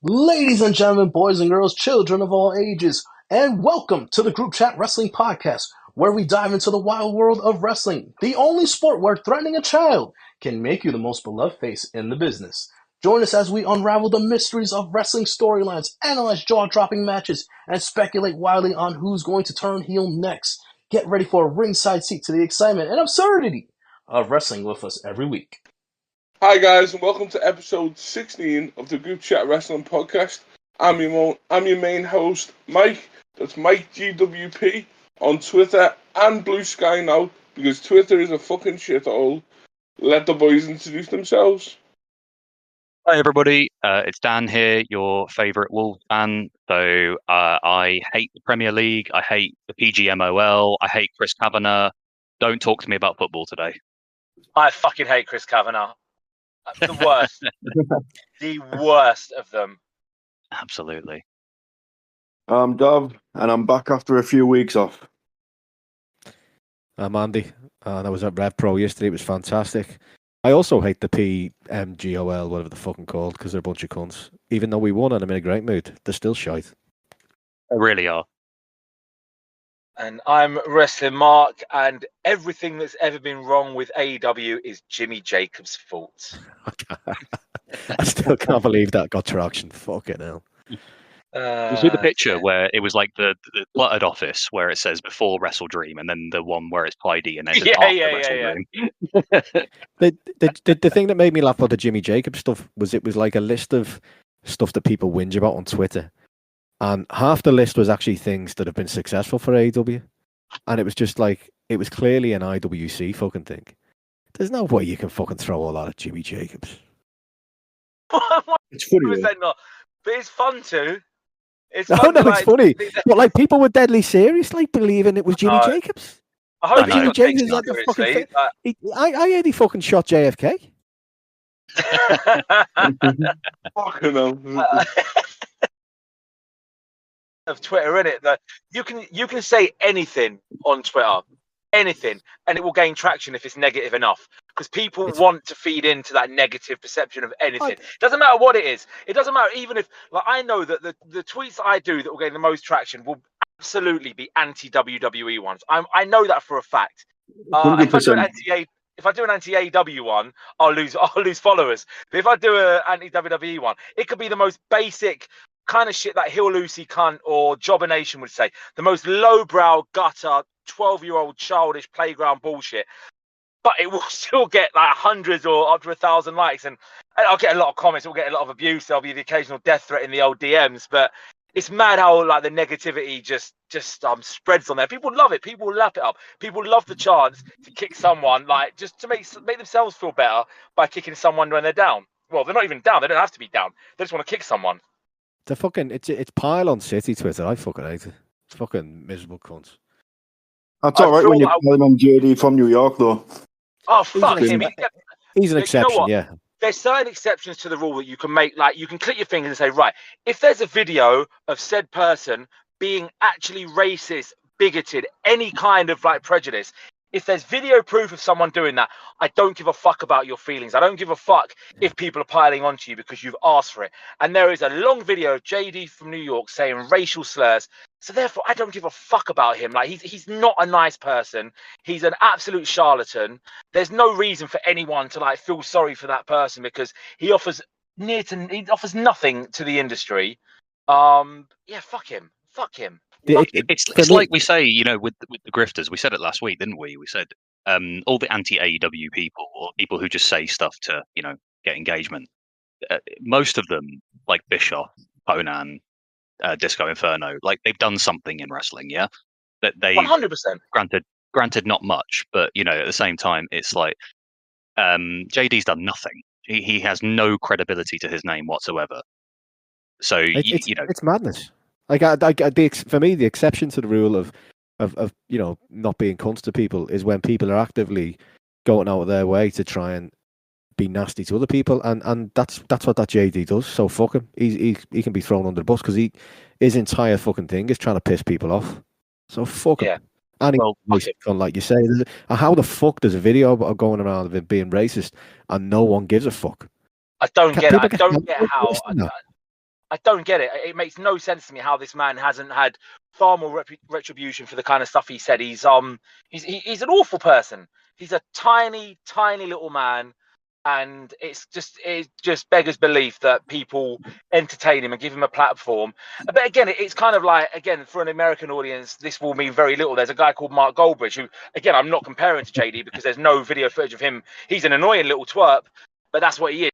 Ladies and gentlemen, boys and girls, children of all ages, and welcome to the Groupchat Wrestling Podcast, where we dive into the wild world of wrestling, the only sport where threatening a child can make you the most beloved face in the business. Join us as we unravel the mysteries of wrestling storylines, analyze jaw-dropping matches, and speculate wildly on who's going to turn heel next. Get ready for a ringside seat to the excitement and absurdity of wrestling with us every week. Hi guys, and welcome to episode 16 of the Groupchat Wrestling Podcast. I'm your main host, Mike. That's Mike GWP on Twitter and Blue Sky now, because Twitter is a fucking shithole. Let the boys introduce themselves. Hi everybody, it's Dan here, your favourite Wolves fan. So I hate the Premier League, I hate the PGMOL, I hate Chris Kavanagh. Don't talk to me about football today. I fucking hate Chris Kavanagh. The worst. The worst of them. Absolutely. I'm Dov, and I'm back after a few weeks off. I'm Andy, and I was at Rev Pro yesterday. It was fantastic. I also hate the PMGOL, whatever the fucking called, because they're a bunch of cunts. Even though we won and I'm in a great mood, they're still shite. They really are. And I'm Wrestling Mark, and everything that's ever been wrong with AEW is Jimmy Jacobs' fault. I still can't believe that got traction. Fucking hell. You see the picture where it was like the cluttered office where it says before Wrestle Dream, and then the one where it's tidy and then it's after Wrestle Dream. The thing that made me laugh about the Jimmy Jacobs stuff was it was like a list of stuff that people whinge about on Twitter. And half the list was actually things that have been successful for AEW. And it was just like, it was clearly an IWC fucking thing. There's no way you can fucking throw all that at Jimmy Jacobs. It's funny. That not? But it's fun too. It's funny. But like, people were deadly serious, like believing it was Jimmy Jacobs. I hope Jimmy Jacobs is like the fucking thing. I heard he fucking shot JFK. Fucking hell. Of Twitter, in it that you can say anything on Twitter, anything, and it will gain traction if it's negative enough, because people want to feed into that negative perception of anything. Doesn't matter what it is. It doesn't matter even if, like, I know that the tweets I do that will gain the most traction will absolutely be anti-WWE ones. I know that for a fact. If I do an anti-AEW one, I'll lose followers. But if I do an anti-WWE one, it could be the most basic kind of shit that Hill Lucy cunt or Jobber Nation would say. The most lowbrow, gutter, 12-year-old childish playground bullshit. But it will still get like hundreds or up to 1,000 likes. And I'll get a lot of comments. We'll get a lot of abuse. There'll be the occasional death threat in the old DMs. But it's mad how like the negativity just spreads on there. People love it. People lap it up. People love the chance to kick someone, like just to make themselves feel better by kicking someone when they're down. Well, they're not even down. They don't have to be down. They just want to kick someone. It's Pylon City Twitter. I fucking hate it. It's fucking miserable cunts. That's all right when you call him JD from New York, though. Oh, fuck him. He's an exception, you know yeah. There's certain exceptions to the rule that you can make. Like, you can click your fingers and say, right, if there's a video of said person being actually racist, bigoted, any kind of like prejudice, if there's video proof of someone doing that, I don't give a fuck about your feelings. I don't give a fuck if people are piling onto you because you've asked for it. And there is a long video of JD from New York saying racial slurs. So therefore, I don't give a fuck about him. Like, he's not a nice person. He's an absolute charlatan. There's no reason for anyone to like feel sorry for that person because he offers nothing to the industry. Yeah, fuck him. Fuck him. It's like we say, you know, with the grifters. We said it last week, didn't we? We said all the anti-AEW people or people who just say stuff to, you know, get engagement. Most of them, like Bischoff, Conan, Disco Inferno, like they've done something in wrestling, yeah. That they 100%. Granted, not much, but you know, at the same time, it's like JD's done nothing. He has no credibility to his name whatsoever. So you know, it's madness. Like, for me, the exception to the rule of you know, not being cunts to people is when people are actively going out of their way to try and be nasty to other people, and that's what that JD does. So fuck him. He can be thrown under the bus because his entire fucking thing is trying to piss people off. So fuck him. And like you say, how the fuck there's a video going around of him being racist and no one gives a fuck? I don't get it. I don't get how. I don't get it. It makes no sense to me how this man hasn't had far more retribution for the kind of stuff he said. He's an awful person. He's a tiny little man, and it just beggars belief that people entertain him and give him a platform. But again, it's kind of like, again, for an American audience, this will mean very little. There's a guy called Mark Goldbridge who, again, I'm not comparing to JD because there's no video footage of him. He's an annoying little twerp, but that's what he is.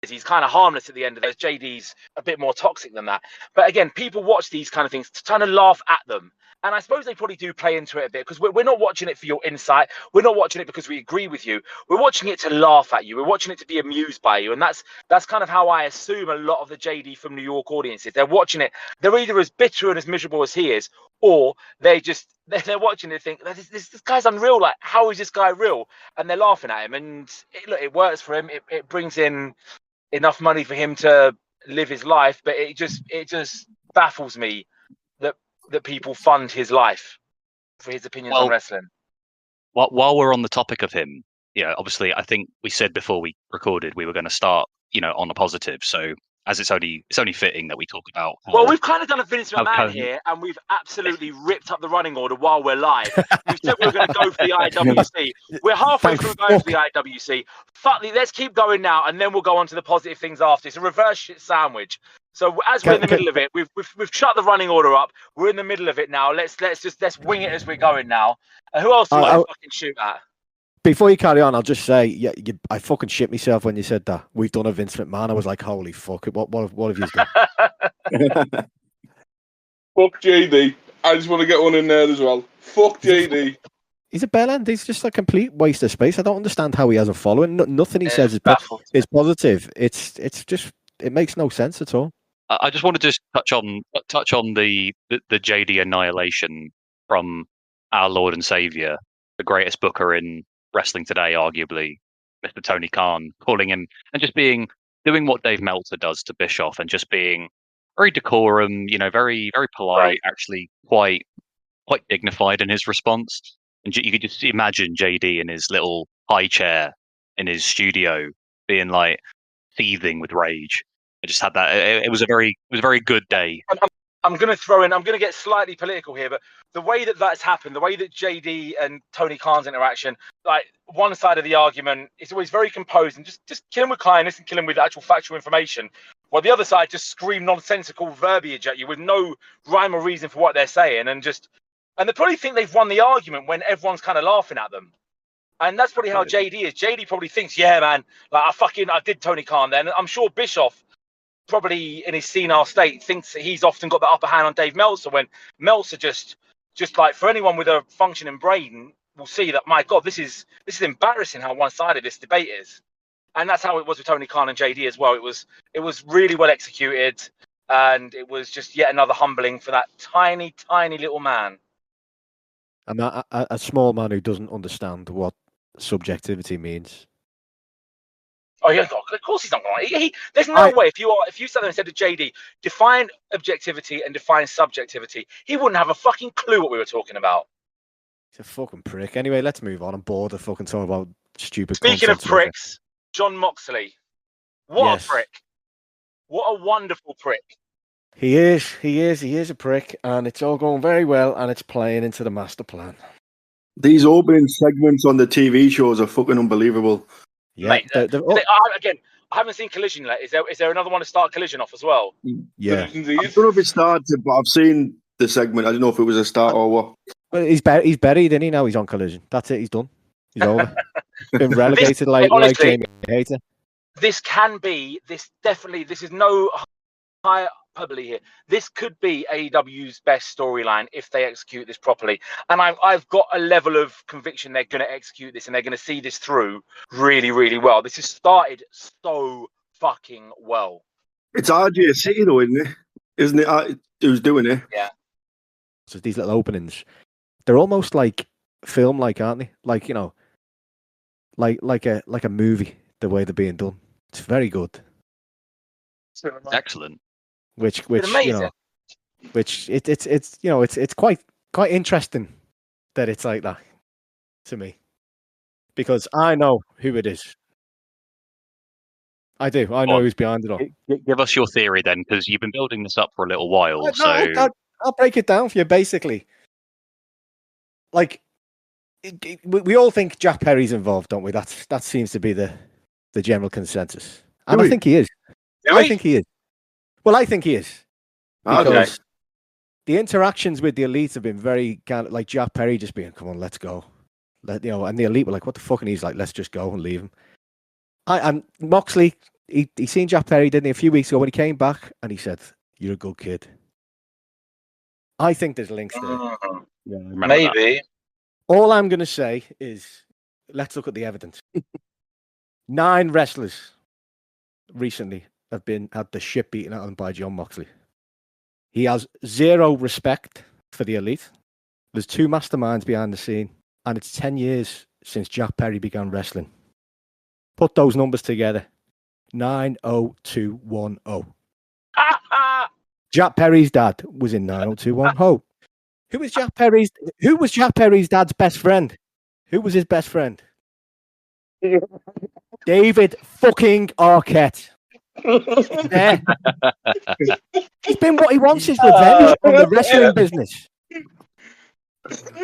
He's kind of harmless at the end of those. JD's a bit more toxic than that. But again, people watch these kind of things to kind of laugh at them. And I suppose they probably do play into it a bit because we're not watching it for your insight. We're not watching it because we agree with you. We're watching it to laugh at you. We're watching it to be amused by you. And that's kind of how I assume a lot of the JD from New York audiences. They're watching it. They're either as bitter and as miserable as he is, or they're watching it and think, this guy's unreal. Like, how is this guy real? And they're laughing at him. And it works for him. It brings in enough money for him to live his life. But it just baffles me that people fund his life for his opinions on wrestling. While we're on the topic of him, obviously, I think we said before we recorded we were going to start, on a positive. So as it's only fitting that we talk about. Well, we've kind of done a Vince McMahon here, and we've absolutely ripped up the running order while we're live. We said we were going to go for the IWC. We're halfway through going for the IWC. Let's keep going now, and then we'll go on to the positive things after. It's a reverse shit sandwich. So as we're in the middle of it, we've shut the running order up. We're in the middle of it now. Let's wing it as we're going now. Who else do you want to fucking shoot at? Before you carry on, I'll just say, I fucking shit myself when you said that. We've done a Vince McMahon. I was like, holy fuck, what have you done? Fuck JD. I just want to get one in there as well. Fuck JD. He's a bellend. He's just a complete waste of space. I don't understand how he has a following. Nothing he says is positive. It's just, it makes no sense at all. I just want to touch on the JD annihilation from our Lord and Savior, the greatest booker in wrestling today, arguably, Mr. Tony Khan, calling him and just doing what Dave Meltzer does to Bischoff and just being very decorum, very, very polite, right. Actually quite dignified in his response. And you could just imagine JD in his little high chair in his studio being like seething with rage. I just had that. It was a very good day. I'm going to get slightly political here, but the way that's happened, the way that JD and Tony Khan's interaction, like one side of the argument is always very composed and just kill him with kindness and kill him with actual factual information, while the other side just scream nonsensical verbiage at you with no rhyme or reason for what they're saying, and they probably think they've won the argument when everyone's kind of laughing at them. And that's probably how JD is. JD probably thinks, yeah, man, like I did Tony Khan then. I'm sure Bischoff, probably in his senile state, thinks that he's often got the upper hand on Dave Meltzer, when Meltzer just like, for anyone with a functioning brain will see that, my God, this is embarrassing how one-sided this debate is. And that's how it was with Tony Khan and JD as well. It was really well executed, and it was just yet another humbling for that tiny little man. And a small man who doesn't understand what subjectivity means. Oh yeah, of course he's not going. There's no way if you sat there and said to JD, define objectivity and define subjectivity, he wouldn't have a fucking clue what we were talking about. He's a fucking prick. Anyway, let's move on. I'm bored of fucking talking about stupid. Speaking of pricks, Jon Moxley, what a prick! What a wonderful prick! He is a prick, and it's all going very well, and it's playing into the master plan. These opening segments on the TV shows are fucking unbelievable. Yeah, mate, again, I haven't seen Collision yet. Is there another one to start Collision off as well? Yeah, I don't know if it started, but I've seen the segment. I don't know if it was a start or what. Well, he's buried, isn't he? Now he's on Collision. That's it. He's done. He's over. Been relegated like Jamie Hayter. This is no high hyperbole here. This could be AEW's best storyline if they execute this properly. And I've got a level of conviction they're going to execute this and they're going to see this through really, really well. This has started so fucking well. It's RJ City though, isn't it? Isn't it? Who's doing it? Yeah. So these little openings, they're almost like film-like, aren't they? Like, like a movie. The way they're being done, it's very good. Excellent. Which it's quite interesting that it's like that to me, because I know who it is. I do. I know who's behind it all. Give us your theory then, because you've been building this up for a little while. I'll break it down for you. Basically, like we all think Jack Perry's involved, don't we? That seems to be the general consensus, and I think he is. I think he is. Well, I think he is because the interactions with the Elite have been very kind of like Jack Perry just being, "Come on, let's go," and the Elite were like, "What the fuck?" And he's like, "Let's just go and leave him." And Moxley, he seen Jack Perry, didn't he, a few weeks ago when he came back, and he said, "You're a good kid." I think there's links there. Yeah, maybe. That. All I'm going to say is, let's look at the evidence. 9 wrestlers recently have had the shit beaten out of them by Jon Moxley. He has 0 respect for the Elite. There's 2 masterminds behind the scene, and it's 10 years since Jack Perry began wrestling. Put those numbers together. 90210. Jack Perry's dad was in 90210. Who was Jack Perry's dad's best friend? Who was his best friend? David fucking Arquette. Yeah. He's been what he wants his revenge on the wrestling business.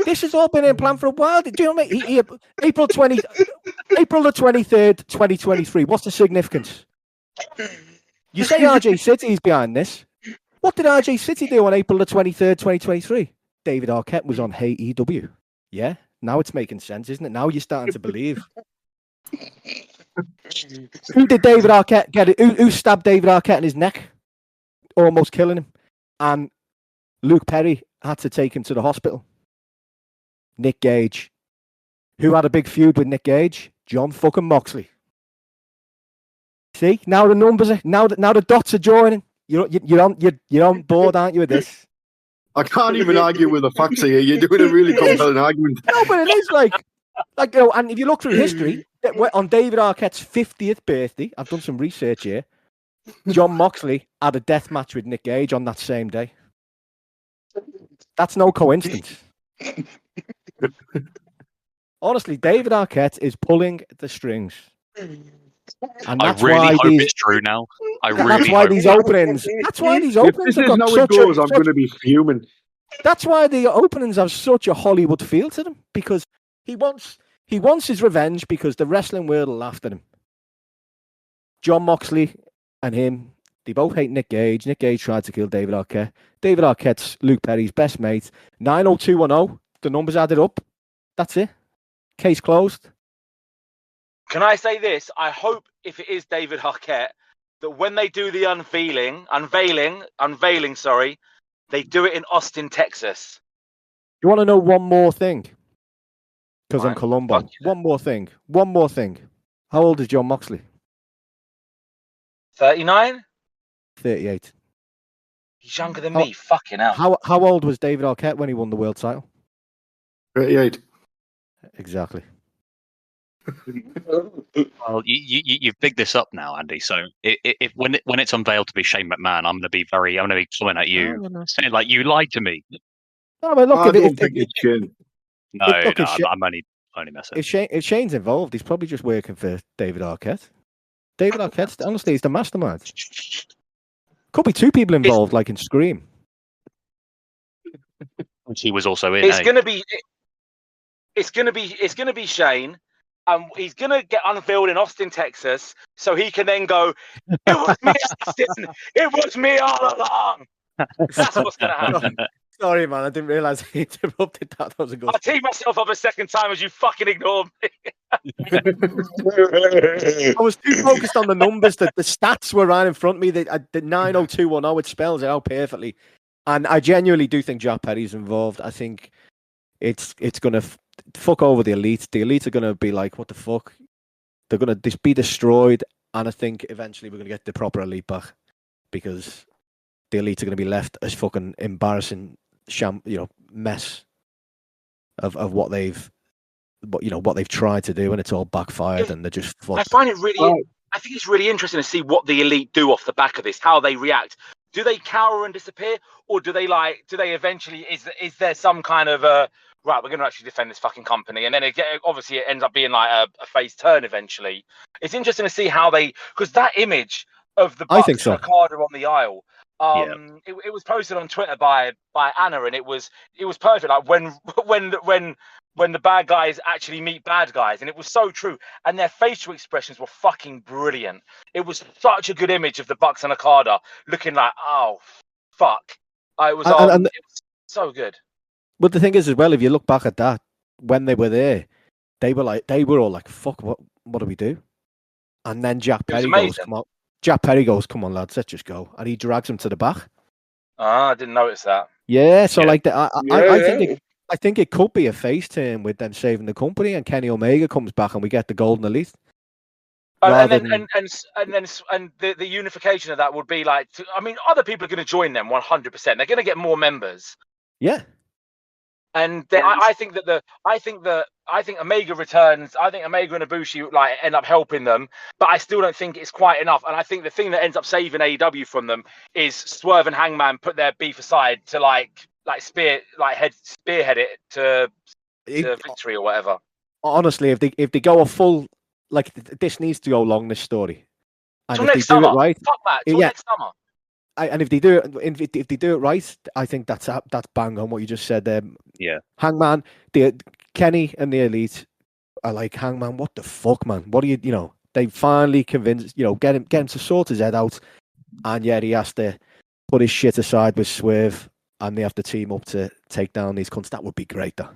This has all been in plan for a while. Do you know what I mean? April the 23rd, 2023. What's the significance? You say RJ City's behind this. What did RJ City do on April the 23rd, 2023? David Arquette was on AEW. Yeah, now it's making sense, isn't it? Now you're starting to believe. Who did David Arquette get it? Who stabbed David Arquette in his neck? Almost killing him. And Luke Perry had to take him to the hospital. Nick Gage. Who had a big feud with Nick Gage? Jon fucking Moxley. See, now the numbers are now the dots are joining. You're on board, aren't you, with this? I can't even argue with the facts here. You're doing a really compelling argument. No, but it is like and if you look through history, on David Arquette's 50th birthday, I've done some research here. Jon Moxley had a death match with Nick Gage on that same day. That's no coincidence. Honestly, David Arquette is pulling the strings. And I really hope it's true now. That's why these openings If this is how it goes, I'm going to be fuming. That's why the openings have such a Hollywood feel to them, because he wants his revenge because the wrestling world laughed at him. Jon Moxley and him, they both hate Nick Gage. Nick Gage tried to kill David Arquette. David Arquette's Luke Perry's best mate. 90210. The numbers added up. That's it. Case closed. Can I say this? I hope if it is David Arquette, that when they do the unveiling, they do it in Austin, Texas. You want to know one more thing? Because I'm Right. Columbo. One more thing. How old is Jon Moxley? 39? 38. He's younger than me. Fucking hell. How old was David Arquette when he won the world title? 38. Exactly. Well, you've bigged this up now, Andy. So when it's unveiled to be Shane McMahon, I'm going to be coming at you, saying like you lied to me. No, but look, I don't think it's Shane. No, I'm only messing. If Shane's involved, he's probably just working for David Arquette. David Arquette, honestly, he's the mastermind. Could be 2 people involved, like in Scream. Which he was also in. It's gonna be Shane. He's gonna get unveiled in Austin, Texas, so he can then go, "It was me, Austin. It was me all along." That's what's gonna happen. Sorry, man, I didn't realise I interrupted that. That was a good. I teed myself up a second time as you fucking ignored me. I was too focused on the numbers that the stats were right in front of me. The 90210, it spells it out perfectly, and I genuinely do think Jack Perry's involved. I think it's gonna fuck over the Elite. The Elite are gonna be like, what the fuck? They're gonna be destroyed, and I think eventually we're gonna get the proper Elite back, because the Elite are gonna be left as fucking embarrassing mess of what they've tried to do, and it's all backfired, and they're just fucked. I find it really. I think it's really interesting to see what the Elite do off the back of this, how they react. Do they cower and disappear, or do they eventually? Is there some kind of right, we're going to actually defend this fucking company. And then it ends up being like a face turn eventually. It's interesting to see how because that image of the I think Bucks so. and Okada on the aisle, it was posted on Twitter by Anna, and it was perfect. Like when the bad guys actually meet bad guys, and it was so true. And their facial expressions were fucking brilliant. It was such a good image of the Bucks and Okada looking like, oh fuck. It was so good. But the thing is, as well, if you look back at that, when they were there, they were all like, "Fuck, what do we do?" And then Jack Perry goes, "Come on." Jack Perry goes, "Come on, lads, let's just go," and he drags him to the back. Ah, I didn't notice that. Yeah, so like I think it could be a face turn with them saving the company, and Kenny Omega comes back, and we get the Golden Elite. And the unification of that would be like, I mean, other people are going to join them 100%. They're going to get more members. Yeah. And I think Omega returns. I think Omega and Ibushi like end up helping them, but I still don't think it's quite enough. And I think the thing that ends up saving AEW from them is Swerve and Hangman put their beef aside to spearhead it to victory or whatever. Honestly, if they go a full this needs to go long, this story. And till if next they do summer, it right, fuck that. Till next summer. And if they do it right, I think that's bang on what you just said there. Yeah, Hangman, Kenny and the Elite are like, Hangman, what the fuck, man? What do you know? They finally convinced, get him to sort his head out, and yet he has to put his shit aside with Swerve, and they have to team up to take down these cunts. That would be great, though.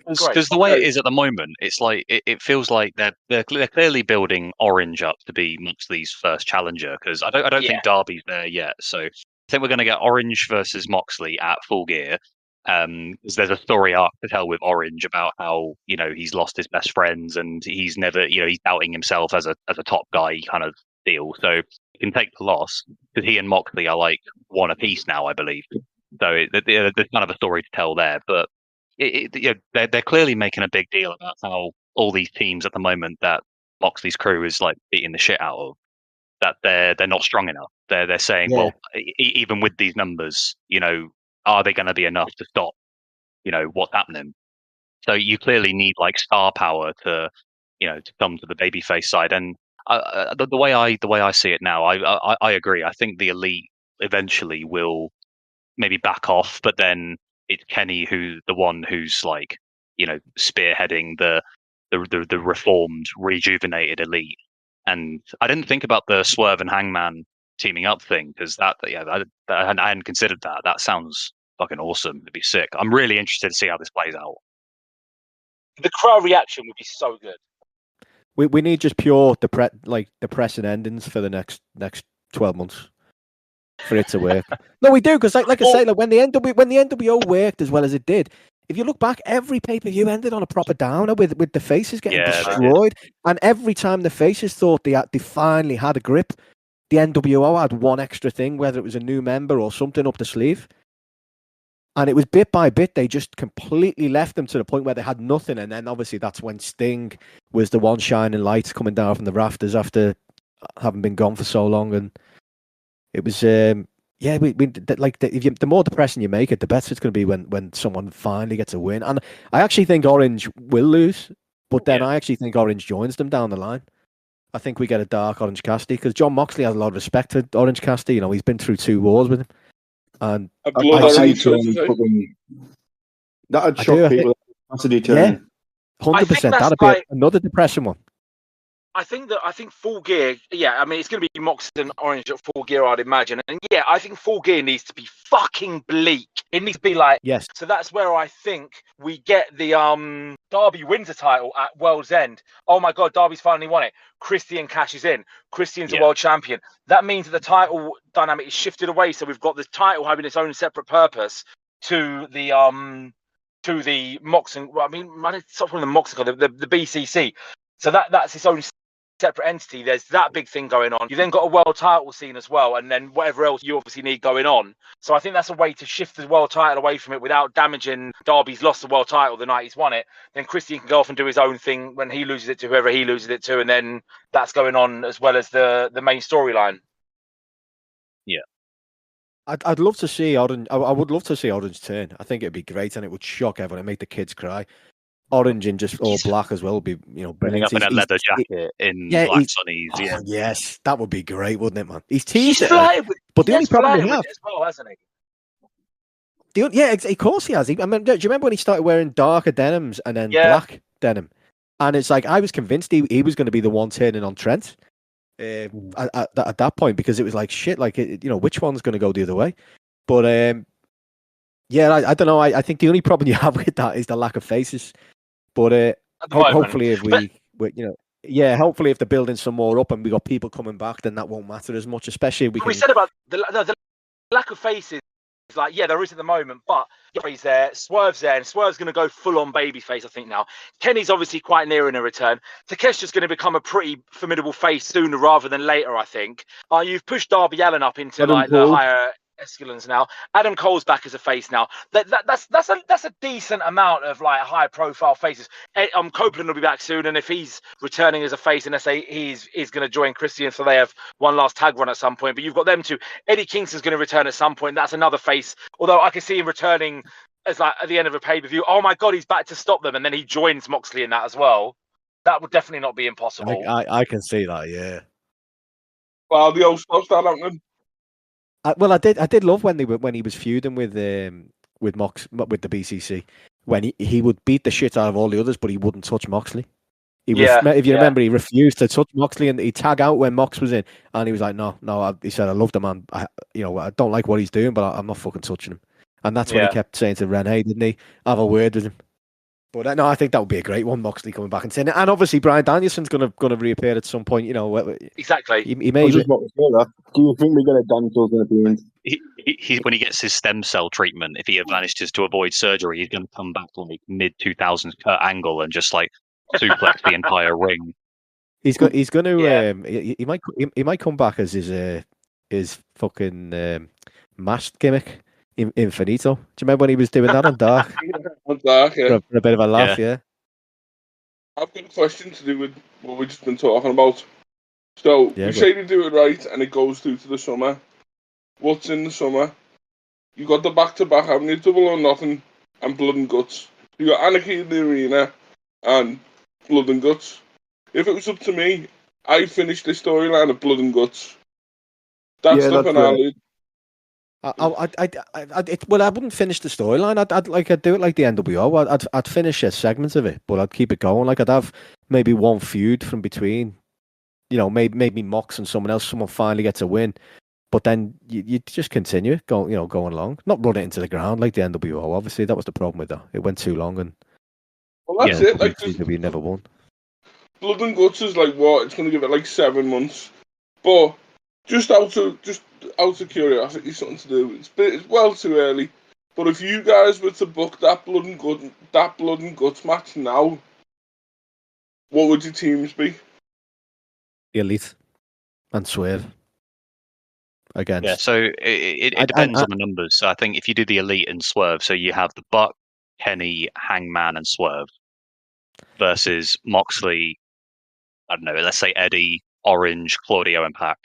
Because the way it is at the moment, it's like it feels like they're clearly building Orange up to be Moxley's first challenger. Because I don't think Darby's there yet. So I think we're going to get Orange versus Moxley at Full Gear. Because there's a story arc to tell with Orange about how he's lost his best friends and he's never he's doubting himself as a top guy kind of deal. So he can take the loss because he and Moxley are like one apiece now, I believe. So there's kind of a story to tell there, but. They're clearly making a big deal about how all these teams at the moment that Moxley's crew is like beating the shit out of, that they're not strong enough. They're saying, well, even with these numbers, are they going to be enough to stop, what's happening? So you clearly need like star power to come to the babyface side. And the way I see it now, I agree. I think the Elite eventually will maybe back off, but then it's Kenny who's like, spearheading the reformed, rejuvenated Elite. And I didn't think about the Swerve and Hangman teaming up thing because I hadn't considered that. That sounds fucking awesome. It'd be sick. I'm really interested to see how this plays out. The crowd reaction would be so good. We need just pure depressing endings for the next 12 months. For it to work. No, we do, because like I say, when the NWO worked as well as it did, if you look back, every pay-per-view ended on a proper downer with the faces getting destroyed. And every time the faces thought they finally had a grip, the NWO had one extra thing, whether it was a new member or something up the sleeve. And it was bit by bit, they just completely left them to the point where they had nothing. And then obviously that's when Sting was the one shining light coming down from the rafters after having been gone for so long. And it was, the more depressing you make it, the better it's going to be when someone finally gets a win. And I actually think Orange will lose, but then I actually think Orange joins them down the line. I think we get a dark Orange Cassidy because Jon Moxley has a lot of respect for Orange Cassidy. He's been through 2 wars with him, and that'd shock people. Cassidy turn. 100%. That'd be another depressing one. I think Full Gear, I mean, it's going to be Mox and Orange at Full Gear, I'd imagine. And I think Full Gear needs to be fucking bleak. It needs to be like, yes. So that's where I think we get the Darby wins the title at World's End. Oh my God, Darby's finally won it. Christian cashes in. Christian's a world champion. That means that the title dynamic is shifted away. So we've got the title having its own separate purpose to the Mox and, well, I mean, stop calling them Mox, the BCC. So that's its own separate entity. There's that big thing going on. You then got a world title scene as well, and then whatever else you obviously need going on. So I think that's a way to shift the world title away from it without damaging. Darby's lost the world title the night he's won it. Then Christian can go off and do his own thing when he loses it to whoever he loses it to, and then that's going on as well as the main storyline. Yeah. I'd love to see Orange. I would love to see Orange turn. I think it'd be great, and it would shock everyone. It'd make the kids cry. Orange in just all black as well would be, Running brilliant. up in a leather jacket in black sunnies. Oh, yes, that would be great, wouldn't it, man? He's He's teased it, flirted with, but the only problem we have, as well, hasn't he? of course he has. I mean, do you remember when he started wearing darker denims and then black denim? And it's like I was convinced he was going to be the one turning on Trent at that point, because it was like shit. Like which one's going to go the other way? But I don't know. I think the only problem you have with that is the lack of faces. But hopefully, if hopefully if they're building some more up and we got people coming back, then that won't matter as much. Especially if we said about the lack of faces. It's like, there is at the moment, but he's there, Swerve's there, and Swerve's going to go full-on babyface, I think, now. Kenny's obviously quite near in a return. Takeshi's going to become a pretty formidable face sooner rather than later, I think. You've pushed Darby Allin up into the higher escalons now. Adam Cole's back as a face now. That's a decent amount of like high-profile faces. Copeland will be back soon, and if he's returning as a face, and let's say he's going to join Christian, so they have one last tag run at some point. But you've got them two. Eddie Kingston's going to return at some point. That's another face. Although I can see him returning as like at the end of a pay-per-view. Oh my God, he's back to stop them, and then he joins Moxley in that as well. That would definitely not be impossible. I can see that, yeah. Well, the old stuff that happening. I did love when he was feuding with the BCC, when he would beat the shit out of all the others, but he wouldn't touch Moxley. If you remember, he refused to touch Moxley, and he tag out when Mox was in, and he was like, no. He said, I love the man. I don't like what he's doing, but I'm not fucking touching him. And that's when he kept saying to Renee, didn't he? Have a word with him. But no, I think that would be a great one, Moxley coming back and saying it. And obviously, Bryan Danielson's going to reappear at some point. Exactly. He may. Do you think we're going to Danielson's going to be in? He when he gets his stem cell treatment, if he manages to avoid surgery, he's going to come back to like mid-2000s Kurt Angle and just like suplex the entire ring. He's going to. He might come back as his fucking masked gimmick. Infinito. Do you remember when he was doing that on Dark? On Dark, yeah. For a bit of a laugh, yeah. I've got a question to do with what we've just been talking about. So, you say they do it right and it goes through to the summer. What's in the summer? You got the back-to-back, haven't you? Double or Nothing and Blood and Guts. You got Anarchy in the Arena and Blood and Guts. If it was up to me, I'd finish the storyline of Blood and Guts. That's the finale. I wouldn't finish the storyline. I'd do it like the NWO. I'd finish segments of it, but I'd keep it going. Like I'd have maybe one feud from between. Maybe Mox and someone else. Someone finally gets a win, but then you just continue going along. Not run it into the ground like the NWO. Obviously, that was the problem with that. It went too long, and that's it. Like we never won. Blood and Guts is like what? It's going to give it like 7 months, but just out of curiosity, something to do. It's well too early, but if you guys were to book that Blood and Guts match now, what would your teams be? The Elite and Swerve. Again, yeah. So it depends on the numbers. So I think if you do the Elite and Swerve, so you have the Buck, Kenny, Hangman, and Swerve versus Moxley. I don't know. Let's say Eddie, Orange, Claudio, and Pac.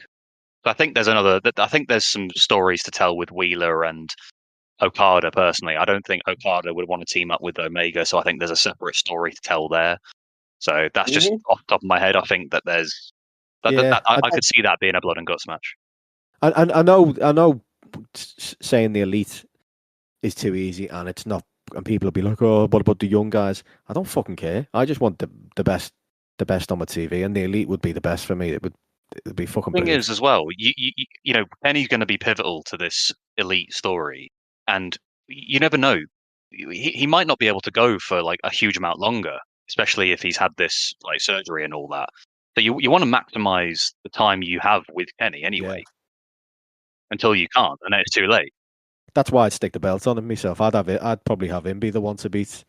So I think there's some stories to tell with Wheeler and Okada. Personally, I don't think Okada would want to team up with Omega, so I think there's a separate story to tell there. So that's just off the top of my head. I think that there's I could see that being a Blood and Guts match. I know saying the Elite is too easy, and it's not, and people will be like, oh, what about the young guys? I don't fucking care. I just want the best on my TV, and the Elite would be the best for me. It'd be fucking brilliant. The thing is, as well, you know, Kenny's going to be pivotal to this Elite story, and you never know. He might not be able to go for like a huge amount longer, especially if he's had this like surgery and all that. So you want to maximize the time you have with Kenny anyway, until you can't, and then it's too late. That's why I'd stick the belt on him myself. I'd probably have him be the one to beat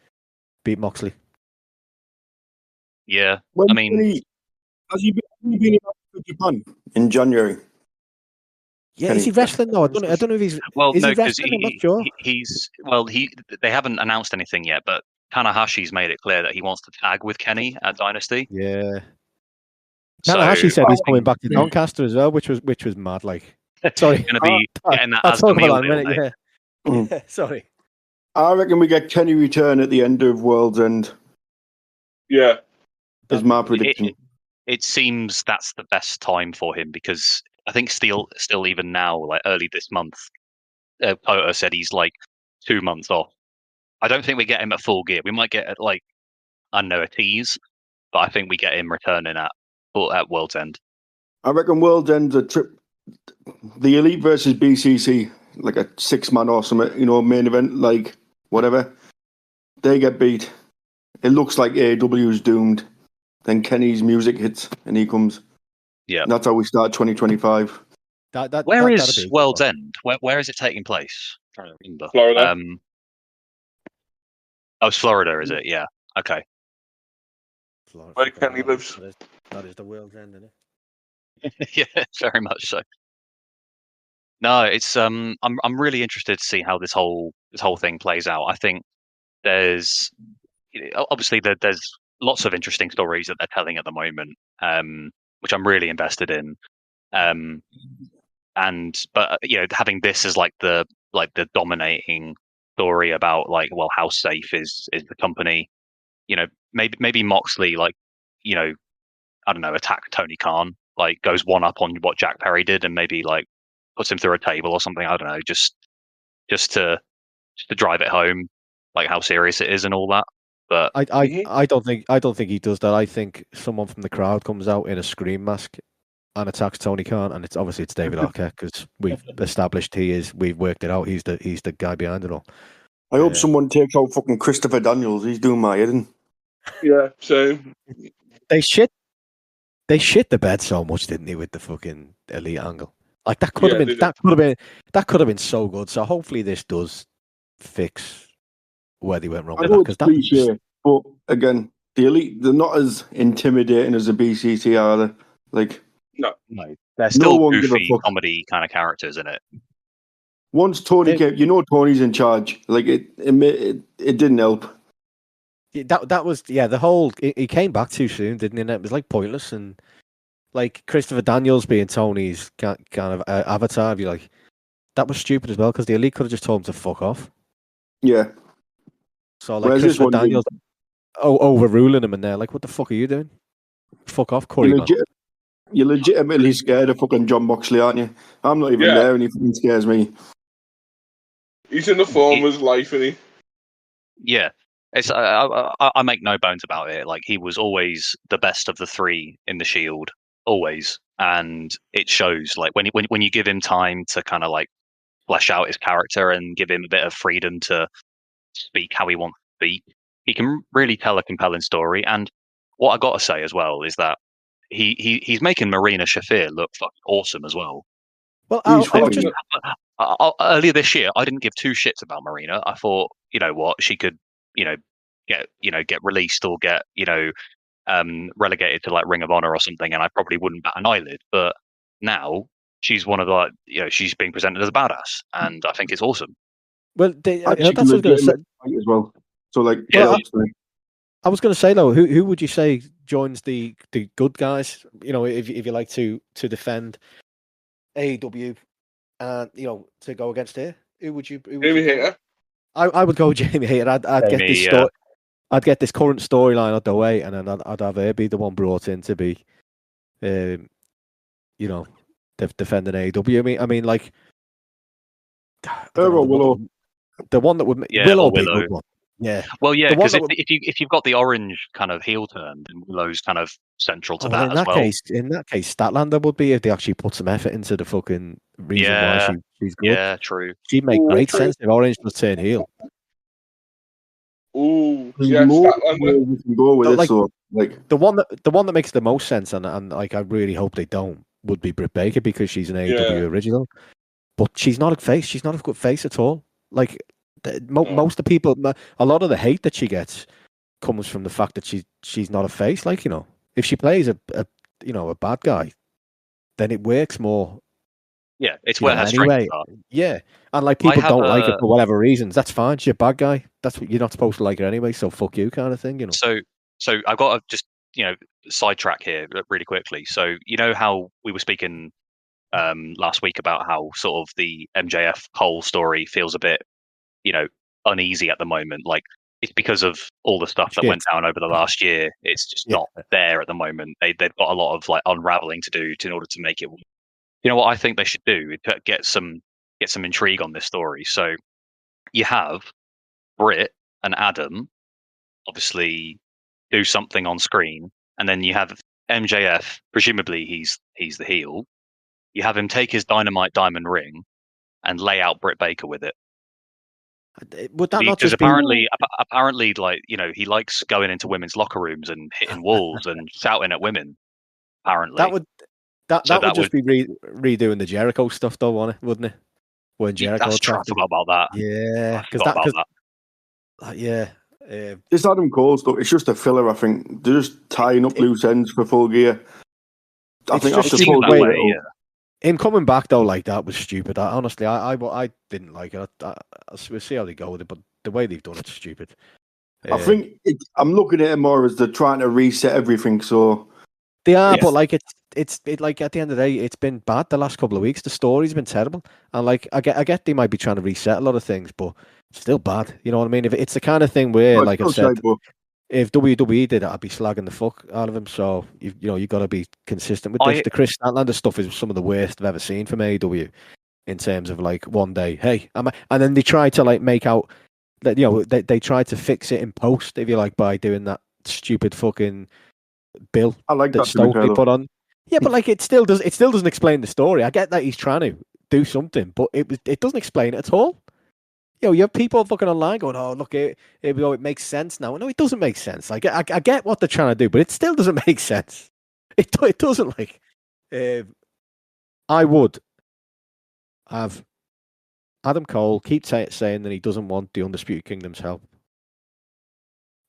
Moxley. Yeah, has he been in Japan in January? Yeah, is he wrestling? No, I don't know if he's. Well, is no, he wrestling? I'm not sure. They haven't announced anything yet, but Tanahashi's made it clear that he wants to tag with Kenny at Dynasty. Yeah. Tanahashi said he's coming back to Doncaster as well, which was mad. Like, Sorry. Going to be getting that I'll as the talk meal about that in a deal, minute. mate. Yeah. Sorry. I reckon we get Kenny return at the end of World's End. Yeah. Is my prediction. It seems that's the best time for him because I think still even now, like early this month, Pota said he's like 2 months off. I don't think we get him at Full Gear. We might get like, I don't know, a tease, but I think we get him returning at World's End. I reckon World's End's a trip. The Elite versus BCC, like a 6-man or something, main event, like whatever. They get beat. It looks like AEW is doomed. Then Kenny's music hits and he comes. Yeah. And that's how we start 2025. Where is World's End? Where is it taking place? I'm trying to remember. Florida. It's Florida, is it? Yeah. Okay. Florida, Where Kenny lives. That is the World's End, isn't it? Yeah, very much so. No, it's I'm really interested to see how this whole thing plays out. I think there's obviously there's lots of interesting stories that they're telling at the moment, which I'm really invested in. But having this as like the dominating story about like, well, how safe is the company? Maybe Moxley, like, I don't know, attack Tony Khan, like goes one up on what Jack Perry did, and maybe like puts him through a table or something. I don't know, just to drive it home, like how serious it is and all that. But I don't think he does that. I think someone from the crowd comes out in a scream mask and attacks Tony Khan, and it's David Arquette because we've established we've worked it out. He's the guy behind it all. I hope someone takes out fucking Christopher Daniels. He's doing my head in. Yeah, same. They shit the bed so much, didn't they, with the fucking Elite angle? Like that could have been so good. So hopefully this does fix where they went wrong. I know it's cliche, but again, the Elite, they're not as intimidating as the BCC, are they? Like, no, they're still goofy a comedy kind of characters in it. Once Tony came, Tony's in charge. Like it didn't help. That was the whole. He came back too soon, didn't he? And it was like pointless, and like Christopher Daniels being Tony's kind of avatar. You're like, that was stupid as well because the Elite could have just told him to fuck off. Yeah. So like Christopher Daniels overruling him, and they're like, "What the fuck are you doing? Fuck off, Corey." You're legitimately scared of fucking Jon Moxley, aren't you? I'm not even there, and he fucking scares me. He's in the form of his life, isn't he? Yeah. It's I make no bones about it. Like, he was always the best of the three in the Shield, always, and it shows. Like when you give him time to kind of like flesh out his character and give him a bit of freedom to speak how he wants to speak, he can really tell a compelling story. And what I got to say as well is that he's making Marina Shafir look fucking awesome as well. Well, earlier this year, I didn't give two shits about Marina. I thought, you know what, she could, get released or get, relegated to like Ring of Honor or something, and I probably wouldn't bat an eyelid. But now she's one of the, she's being presented as a badass, and I think it's awesome. Well, that's what I was going to say as well. So like, I was going to say though, who would you say joins the good guys? If you like to defend AEW, and to go against her, who would you? Jamie Hayter. I would go with Jamie Hayter. I'd get this current storyline out the way, and then I'd have her be the one brought in to be, defending AEW. I mean, like, Willow. The one that would Willow be a good one. Yeah. Well, yeah, because if you've got the orange kind of heel turn, then Willow's kind of central to that as well. In that case, Statlander would be if they actually put some effort into the fucking reason why she's good. Yeah, true. She'd make great sense if Orange was turn heel. Ooh, yeah, Statlander. We can go with like the one that makes the most sense, and like I really hope they don't, would be Britt Baker because she's an AEW original, but she's not a face. She's not a good face at all. Like. Most of the people, a lot of the hate that she gets comes from the fact that she's not a face. Like, if she plays a bad guy, then it works more. Yeah, it's where her strengths are. Yeah, and like people don't like her for whatever reasons. That's fine. She's a bad guy. That's what you're not supposed to like her anyway. So fuck you, kind of thing. So I've got to just sidetrack here really quickly. So how we were speaking last week about how sort of the MJF Cole story feels a bit, uneasy at the moment. Like, it's because of all the stuff that went down over the last year. It's just not there at the moment. They've got a lot of like unraveling to do in order to make it. You know what I think they should do? Get some intrigue on this story. So you have Britt and Adam obviously do something on screen, and then you have MJF. Presumably, he's the heel. You have him take his Dynamite Diamond ring and lay out Britt Baker with it. Would that not just apparently, like, he likes going into women's locker rooms and hitting walls and shouting at women. Apparently, that would just be redoing the Jericho stuff, though, wouldn't it? When Jericho, I forgot about that. Yeah, this Adam Cole stuff, it's just a filler. I think they're just tying up loose ends for Full Gear. I think that's the Full Gear. Him coming back though like that was stupid. Honestly, I didn't like it. We'll see how they go with it, but the way they've done it's stupid. I think I'm looking at it more as they're trying to reset everything. So they are, but like it's like at the end of the day, it's been bad the last couple of weeks. The story's been terrible, and like I get they might be trying to reset a lot of things, but it's still bad. You know what I mean? If it's the kind of thing where, like I said, if WWE did it, I'd be slagging the fuck out of him. So you got to be consistent with this. The Chris Statlander stuff is some of the worst I've ever seen from AEW in terms of like one day, hey, and then they try to like make out that they try to fix it in post, if you like, by doing that stupid fucking bill. I like that Stokely put on. Yeah, but like it still doesn't explain the story. I get that he's trying to do something, but it doesn't explain it at all. You have people fucking online going, "Oh, look, it makes sense now." No, it doesn't make sense. Like I get what they're trying to do, but it still doesn't make sense. It doesn't. Like, I would have Adam Cole keep saying that he doesn't want the Undisputed Kingdom's help.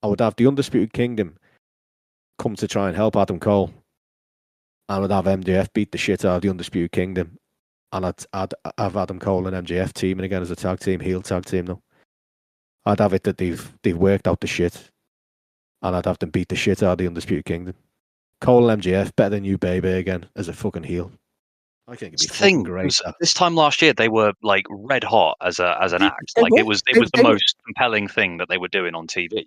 I would have the Undisputed Kingdom come to try and help Adam Cole, and I would have MJF beat the shit out of the Undisputed Kingdom. And I'd have Adam Cole and MJF teaming again as a tag team, heel tag team though. I'd have it that they've worked out the shit, and I'd have them beat the shit out of the Undisputed Kingdom. Cole and MJF better than you, baby, again as a fucking heel. I think it'd be fucking great. This time last year, they were like red hot as an act. Like it was the most compelling thing that they were doing on TV.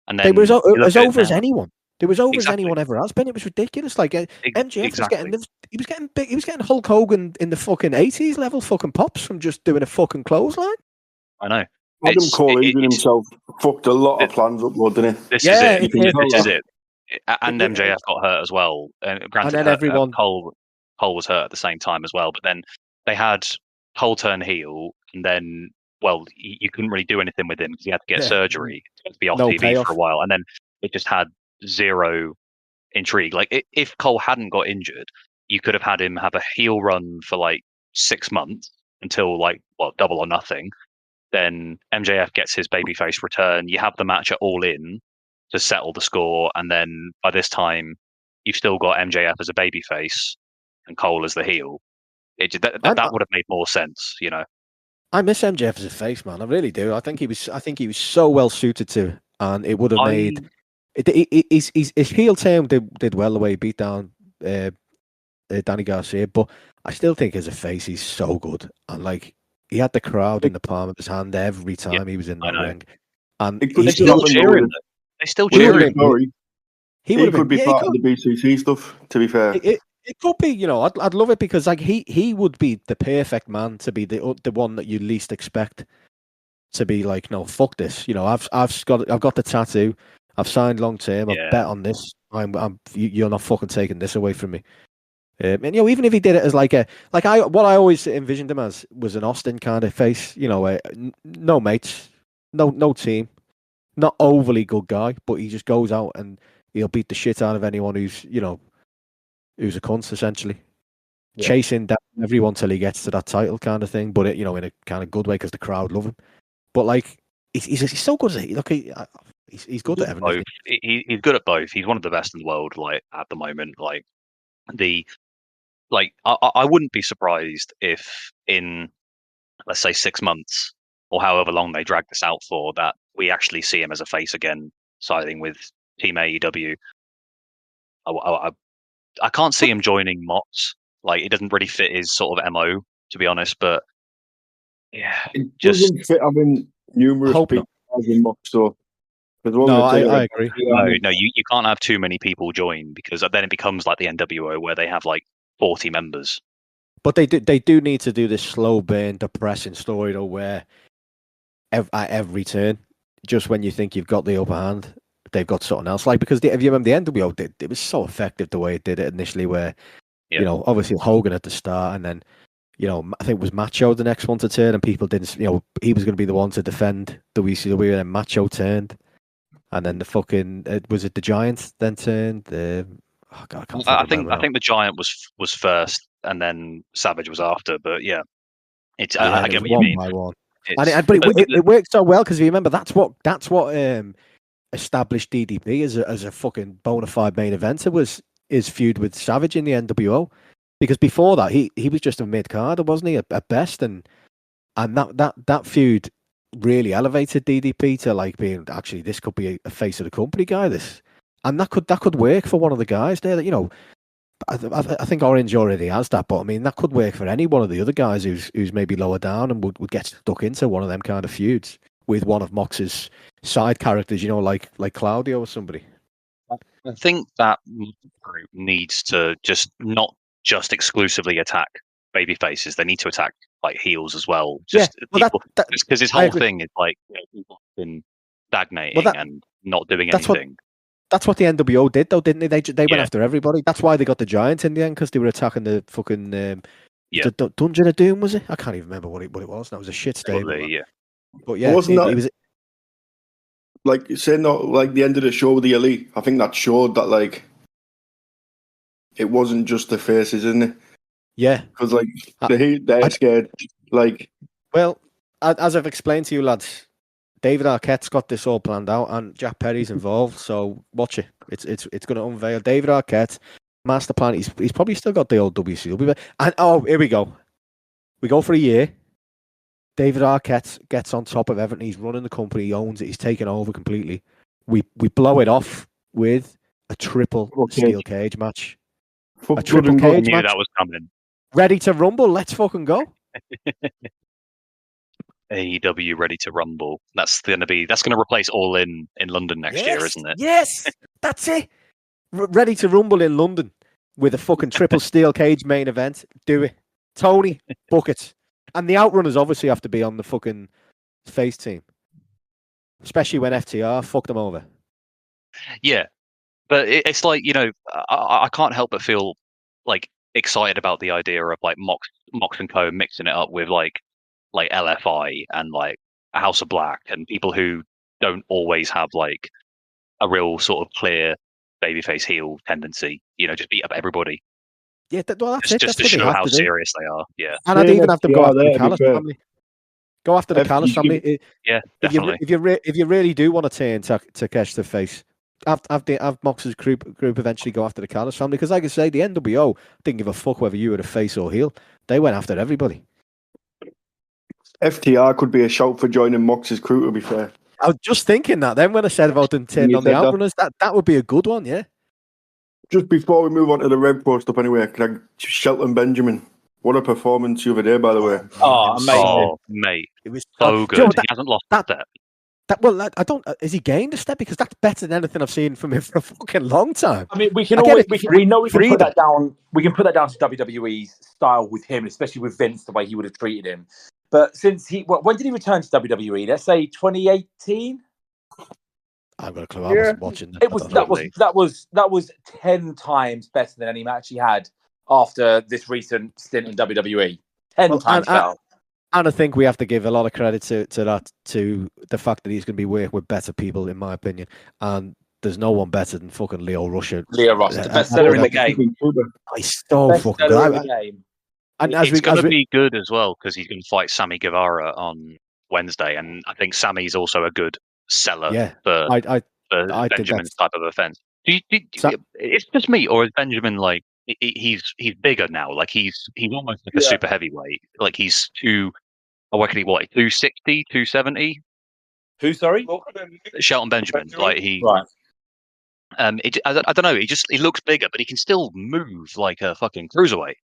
And then it was over as anyone. There was over as anyone ever has been. It was ridiculous. Like MJF was getting big. He was getting Hulk Hogan in the fucking 80s level fucking pops from just doing a fucking clothesline. I know. Adam Cole even himself fucked a lot of plans up, didn't he? This is it. And MJF got hurt as well. Granted, and then everyone Cole was hurt at the same time as well. But then they had Cole turn heel, and then you couldn't really do anything with him because he had to get surgery to be off TV for a while, and then it just had zero intrigue. Like if Cole hadn't got injured, you could have had him have a heel run for like 6 months until Double or Nothing. Then MJF gets his babyface return. You have the match at All In to settle the score, and then by this time you've still got MJF as a babyface and Cole as the heel. That would have made more sense, I miss MJF as a face, man. I really do. I think he was so well suited to, and it would have made. His heel turn did well the way he beat down Danny Garcia, but I still think as a face he's so good, and like he had the crowd in the palm of his hand every time he was in that ring, and they still cheer him. They still cheer him. He could be part of the BCC stuff. To be fair, it could be. I'd love it because like he would be the perfect man to be the one that you least expect to be like, no, fuck this. I've got the tattoo. I've signed long term. I've bet on this. You're not fucking taking this away from me. And even if he did it as what I always envisioned him as was an Austin kind of face. No mates, no team, not overly good guy, but he just goes out and he'll beat the shit out of anyone who's a cunt essentially, chasing down everyone till he gets to that title kind of thing. But in a kind of good way because the crowd love him. But like he's so good at it. Look, he's good at everything. He's good at both. He's one of the best in the world. Like at the moment, I wouldn't be surprised if in, let's say, 6 months or however long they drag this out for, that we actually see him as a face again, siding with Team AEW. I can't see him joining Mott's Like, it doesn't really fit his sort of MO, to be honest. But yeah, It just doesn't fit having numerous Hope people having Mox, so. No, I agree. no, you can't have too many people join, because then it becomes like the NWO where they have like 40 members. But they do need to do this slow burn, depressing story though, where at every turn, just when you think you've got the upper hand, they've got something else. Like, because if you remember the NWO, it was so effective the way it did it initially, where you know, obviously Hogan at the start, and then you know, I think it was Macho the next one to turn, and people didn't, you know, he was going to be the one to defend the WCW, and then Macho turned. And then the fucking was it the Giant then turned? Oh God, I think the Giant was first, and then Savage was after. But yeah, it's I get what you mean. By one. But it worked so well, because if you remember, that's what established DDP as a fucking bona fide main eventer, was his feud with Savage in the NWO. Because before that, he was just a mid carder, wasn't he, at best, and that feud really elevated DDP to like being, actually, this could be a face of the company guy, this, and that could work for one of the guys there. That, you know, I think Orange already has that, but I mean, that could work for any one of the other guys who's maybe lower down and would get stuck into one of them kind of feuds with one of Mox's side characters, you know, like Claudio or somebody. I think that group needs to not just exclusively attack baby faces. They need to attack like heels as well. Just because his whole thing is like, you know, people have been stagnating and not doing anything. That's what the NWO did, though, didn't they? They went after everybody. That's why they got the Giant in the end, because they were attacking the fucking the Dungeon of Doom, was it? I can't even remember what it was. That was a shit stable. Yeah. But yeah, wasn't that, it was like saying that, like the end of the show with the Elite? I think that showed that like it wasn't just the faces, isn't it? Yeah, because like they're scared. Like, well, as I've explained to you, lads, David Arquette's got this all planned out, and Jack Perry's involved. So watch it. It's going to unveil David Arquette, master plan. He's probably still got the old WCW. And here we go. We go for a year. David Arquette gets on top of everything. He's running the company. He owns it. He's taken over completely. We blow it off with a triple steel cage match. A triple cage match. That was coming. Ready to rumble. Let's fucking go. AEW Ready to Rumble. That's going to replace All In London next year, isn't it? Yes, that's it. Ready to Rumble in London with a fucking triple steel cage main event. Do it, Tony. Book it. And the Outrunners obviously have to be on the fucking face team, especially when FTR fucked them over. Yeah, but it's like, you know, I can't help but feel like excited about the idea of like Mox and Co mixing it up with like LFI and like House of Black and people who don't always have like a real sort of clear babyface heel tendency. You know, just beat up everybody. Yeah, that's it. Just to show how serious they are. Yeah, and I'd even have them go after the Callis family. Go after the Callis family. Yeah, definitely. If you really do want to turn Takesh to face, have Mox's group eventually go after the Callis family, because, like I say, the NWO didn't give a fuck whether you were a face or heel. They went after everybody. FTR could be a shout for joining Mox's crew, to be fair. I was just thinking that then when I said about them turning on the Outrunners, that would be a good one, yeah. Just before we move on to the Rev Pro stuff anyway, can I Shelton Benjamin? What a performance the other day, by the way. Oh, amazing. Oh, mate. It was so good. He hasn't lost that step. I don't. Is he gained a step? Because that's better than anything I've seen from him for a fucking long time. I mean, we know we can put that down. We can put that down to WWE's style with him, especially with Vince, the way he would have treated him. But since when did he return to WWE? Let's say 2018. I've got a clue. I wasn't watching that. That was 10 times better than any match he had after this recent stint in WWE. 10 times better. And I think we have to give a lot of credit to the fact that he's going to be working with better people, in my opinion. And there's no one better than fucking Leo Rush. Leo Rush, the best seller in the game. He's so fucking good. And it's going to be good as well, because he's going to fight Sammy Guevara on Wednesday, and I think Sammy's also a good seller for Benjamin's type of offense. It's just me, or is Benjamin like he's bigger now? Like he's almost like a super heavyweight. Like he's 260, 270. Who? Sorry, Shelton Benjamin. Like he. Right. I don't know. He looks bigger, but he can still move like a fucking cruiserweight.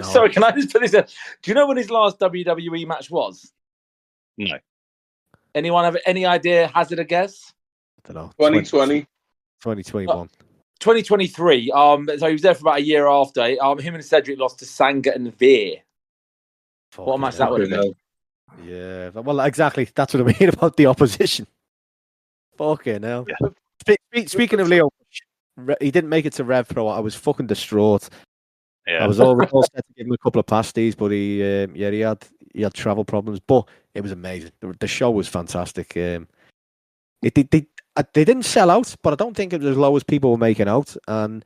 Sorry, can I just put this in? Do you know when his last WWE match was? No. Anyone have any idea? Hazard a guess? I don't know. 2020. 2021. 2023. So he was there for about a year after. Him and Cedric lost to Sanga and Veer. What a match that would have been. Yeah, well, exactly. That's what I mean about the opposition. Fucking hell. Yeah. Speaking of Leo, he didn't make it to Rev Pro. I was fucking distraught. Yeah. I was all set to give him a couple of pasties, but he had travel problems. But it was amazing. The show was fantastic. They didn't sell out, but I don't think it was as low as people were making out. And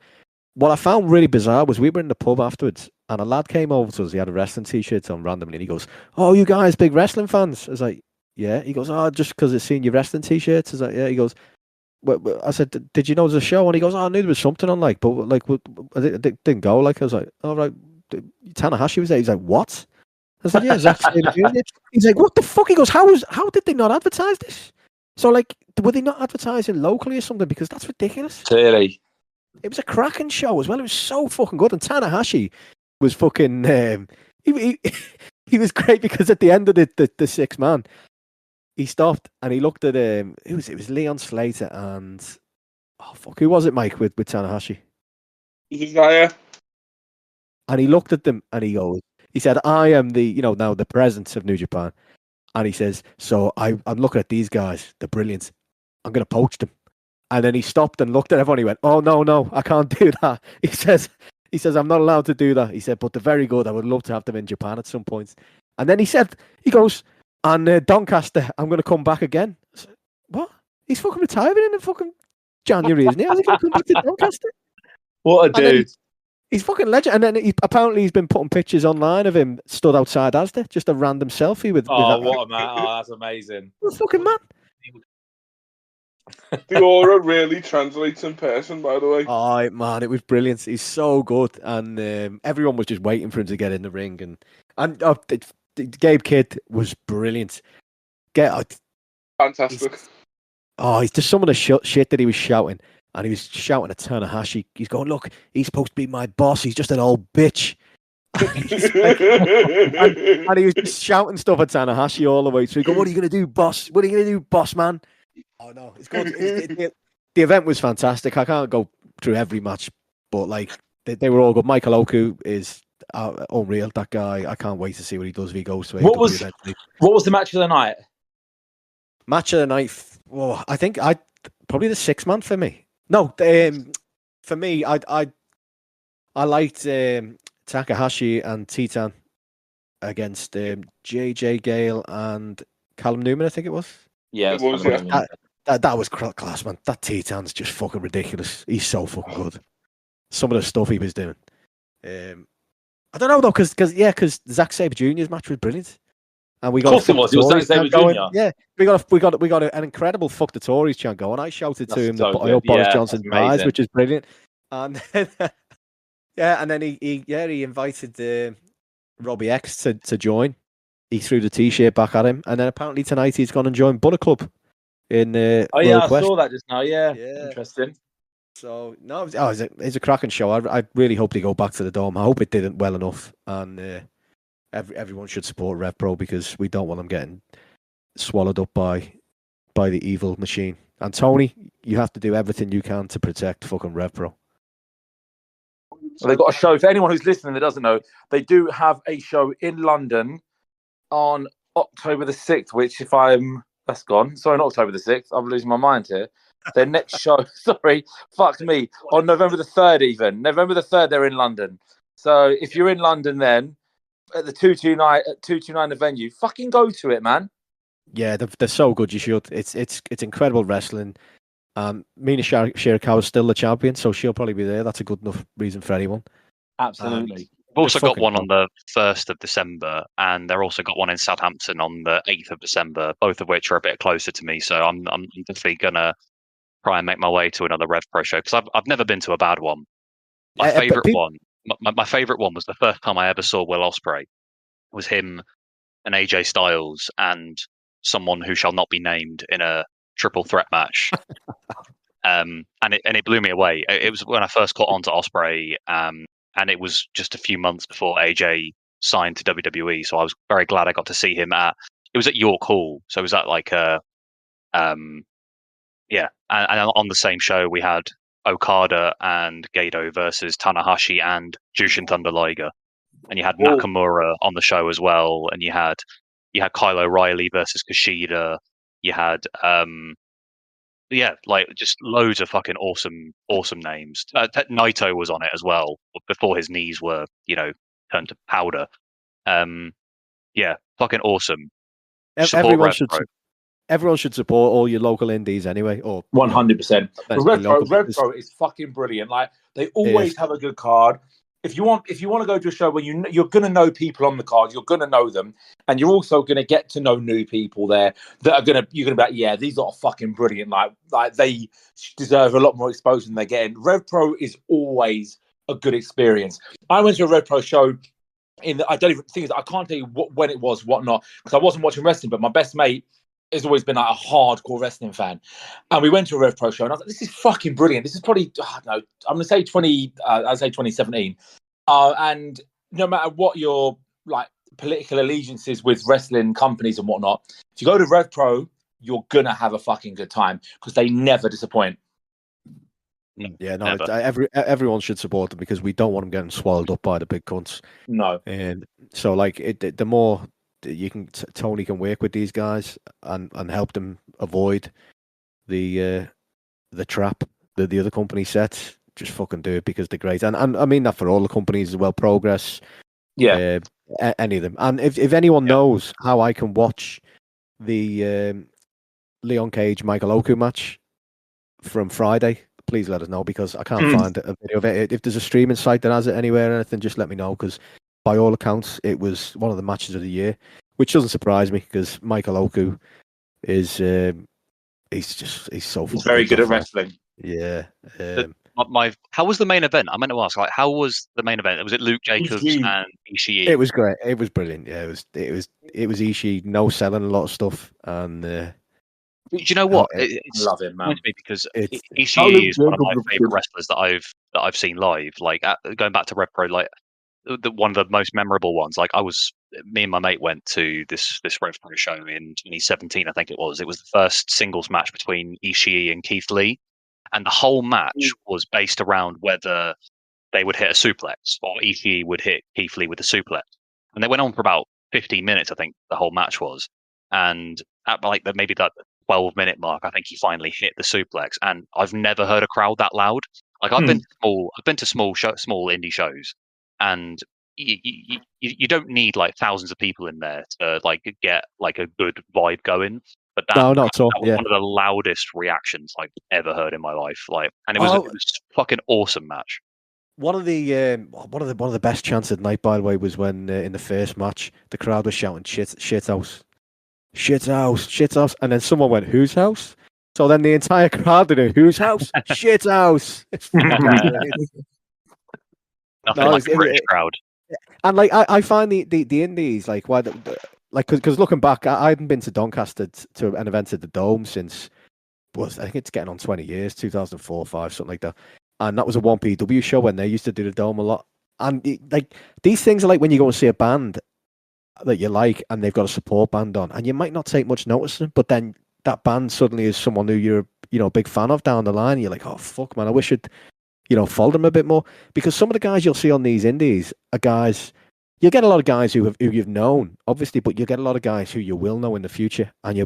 what I found really bizarre was we were in the pub afterwards, and a lad came over to us. He had a wrestling t-shirt on randomly, and he goes, "Oh, you guys big wrestling fans?" I was like, "Yeah." He goes, "Oh, just because I've seen your wrestling t-shirts." I was like, "Yeah." He goes, I said, "Did you know there's a show?" And he goes, "Oh, I knew there was something on, like, but like, I didn't go." Like, I was like, "All right." Tanahashi was there. He's like, "What?" I said, "Yeah, Zack Sabre Jr." He's like, "What the fuck?" He goes, "How did they not advertise this?" So, like, were they not advertising locally or something? Because that's ridiculous. Clearly. It was a cracking show as well. It was so fucking good. And Tanahashi was fucking... he was great because at the end of the six man, he stopped and he looked at... It was Leon Slater and... Oh, fuck. Who was it, Mike, with Tanahashi? Isaiah. And he looked at them and he goes... He said, "I am now the president of New Japan." And he says, "So I'm looking at these guys. They're brilliant. I'm going to poach them." And then he stopped and looked at everyone. He went, "Oh, no, I can't do that." He says, "I'm not allowed to do that." He said, "But they're very good. I would love to have them in Japan at some point." And then he goes, "And Doncaster, I'm going to come back again." I said, "What? He's fucking retiring in fucking January, isn't he? How's he going to come back to Doncaster?" What a dude. He's fucking legend. And then apparently he's been putting pictures online of him stood outside Asda, just a random selfie with... what a man. Oh, that's amazing. What a fucking man. The aura really translates in person, by the way. Oh, man, it was brilliant. He's so good. And everyone was just waiting for him to get in the ring. And Gabe Kidd was brilliant. Fantastic. He's just some of the shit that he was shouting. And he was shouting at Tanahashi. He's going, "Look, he's supposed to be my boss. He's just an old bitch." and he was just shouting stuff at Tanahashi all the way through. He goes, "What are you going to do, boss? What are you going to do, boss man?" Oh, no, it's good. The event was fantastic. I can't go through every match, but like they were all good. Michael Oku is unreal. That guy, I can't wait to see what he does if he goes to What was the match of the night? Match of the night. Well, I think probably the 6 man for me. No, for me, I liked Takahashi and Titan against JJ Gale and Callum Newman, I think it was. Yeah, that was class, man. That Titan's just fucking ridiculous. He's so fucking good. Some of the stuff he was doing. I don't know though, because Zack Sabre Jr.'s match was brilliant. And we got of course it was. Zack Sabre Jr. Yeah, we got an incredible "fuck the Tories" chant going. I shouted to him that I hope Boris Johnson dies, which is brilliant. And then, and then he invited Robbie X to join. He threw the t-shirt back at him, and then apparently tonight he's gone and joined Butter Club in I saw that just now. Yeah. Interesting. So no, it's a cracking show. I really hope they go back to the Dome. I hope it didn't well enough, and everyone should support Rev Pro because we don't want them getting swallowed up by the evil machine. And Tony, you have to do everything you can to protect fucking Rev Pro. So they've got a show. For anyone who's listening that doesn't know, they do have a show in London on October the 6th, which that's gone. Sorry, not October the 6th. I'm losing my mind here. Their next show, fuck me, on November the 3rd even. November the 3rd, they're in London. So if you're in London then, at the 229 the venue, fucking go to it, man. Yeah, they're so good. You should. It's incredible wrestling. Mina Shirakawa is still the champion, so she'll probably be there. That's a good enough reason for anyone. Absolutely. We've also got one on the 1st of December, and they've also got one in Southampton on the 8th of December, both of which are a bit closer to me. So I'm definitely gonna try and make my way to another Rev Pro show because I've never been to a bad one. My favorite one. My favorite one was the first time I ever saw Will Ospreay. It was him and AJ Styles and someone who shall not be named in a triple threat match. And it blew me away. It was when I first got onto Ospreay. and it was just a few months before AJ signed to WWE. So I was very glad I got to see him it was at York Hall. So it was at like yeah, and on the same show we had Okada and Gedo versus Tanahashi and Jushin Thunder Liger, and you had Nakamura on the show as well, and you had Kyle O'Reilly versus Kushida. You had like just loads of fucking awesome names. Naito was on it as well before his knees were turned to powder. Yeah, fucking awesome. Everyone should support all your local indies anyway. Or 100%. Rev Pro is fucking brilliant. Like they always have a good card. If you want to go to a show where you're going to know people on the card, you're going to know them, and you're also going to get to know new people there that you're going to be like, yeah, these are fucking brilliant. Like they deserve a lot more exposure than they're getting. Rev Pro is always a good experience. I went to a Rev Pro show I don't even think I can't tell you when it was, whatnot, because I wasn't watching wrestling, but my best mate has always been like a hardcore wrestling fan. And we went to a Rev Pro show and I was like, this is fucking brilliant. This is probably, I'm going to say 2017. And no matter what your like political allegiances with wrestling companies and whatnot, if you go to Rev Pro, you're going to have a fucking good time because they never disappoint. Yeah, no, everyone should support them because we don't want them getting swallowed up by the big cunts. No. And so like the more you can Tony can work with these guys and help them avoid the trap that the other company sets, just fucking do it because they're great. And I mean that for all the companies as well. Progress, any of them. And if anyone knows how I can watch the Leon Cage Michael Oku match from Friday, please let us know because I can't find a video of it. If there's a streaming site that has it anywhere or anything, just let me know because by all accounts, it was one of the matches of the year, which doesn't surprise me because Michael Oku is he's so very good at wrestling. Yeah. How was the main event? I meant to ask, like, how was the main event? Was it Luke Jacobs and Ishii? It was great. It was brilliant. Yeah, it was Ishii, no selling a lot of stuff, and do you know what? I love him, man. Because Ishii is one of my favorite wrestlers that I've seen live. Like going back to Rev Pro, like one of the most memorable ones. Like me and my mate went to this Rev Pro show in 2017, I think it was. It was the first singles match between Ishii and Keith Lee, and the whole match was based around whether they would hit a suplex or Ishii would hit Keith Lee with a suplex. And they went on for about 15 minutes, I think the whole match was. And at like maybe that 12-minute mark, I think he finally hit the suplex. And I've never heard a crowd that loud. Like I've been to small indie shows, and you don't need like thousands of people in there to like get like a good vibe going. But that was one of the loudest reactions I've ever heard in my life. Like, and it was a fucking awesome match. One of the best chants of the night, by the way, was when in the first match the crowd was shouting shit house, and then someone went whose house. So then the entire crowd did whose house, shit house. Nothing like a British crowd. And like I find the indies like why because looking back, I hadn't been to Doncaster to an event at the Dome since I think it's getting on 20 years, 2004, 5, something like that. And that was a 1PW show when they used to do the Dome a lot. And like these things are like when you go and see a band that you like and they've got a support band on, and you might not take much notice of them, but then that band suddenly is someone who you're a big fan of down the line. And you're like, oh fuck man, I wish I'd follow them a bit more, because some of the guys you'll see on these indies are guys. You'll get a lot of guys who you've known, obviously, but you'll get a lot of guys who you will know in the future, and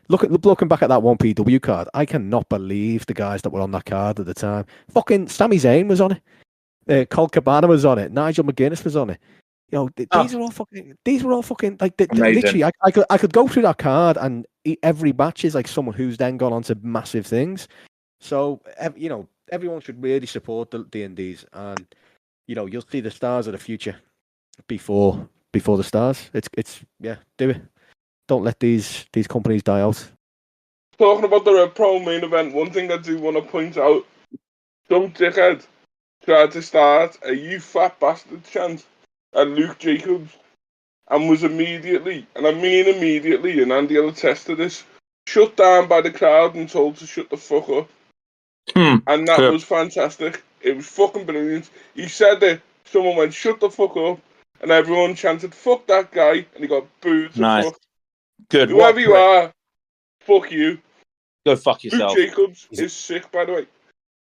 looking back at that 1PW card. I cannot believe the guys that were on that card at the time. Fucking Sami Zayn was on it, Colt Cabana was on it, Nigel McGuinness was on it. These were all fucking like literally. I could go through that card, and every match is like someone who's then gone on to massive things. So everyone should really support the indies, and you'll see the stars of the future before the stars. It's do it. Don't let these companies die out. Talking about the Rev Pro main event, one thing I do want to point out: some dickhead tried to start a "you fat bastard" chant at Luke Jacobs, and was immediately, and I mean immediately, and Andy will attest to this, shut down by the crowd and told to shut the fuck up. And that was fantastic. It was fucking brilliant. He said that someone went, "Shut the fuck up," and everyone chanted, "Fuck that guy," and he got booed to Nice. fuck. Good. Whoever you are, fuck you. Go fuck Luke yourself. Jacobs is sick, by the way.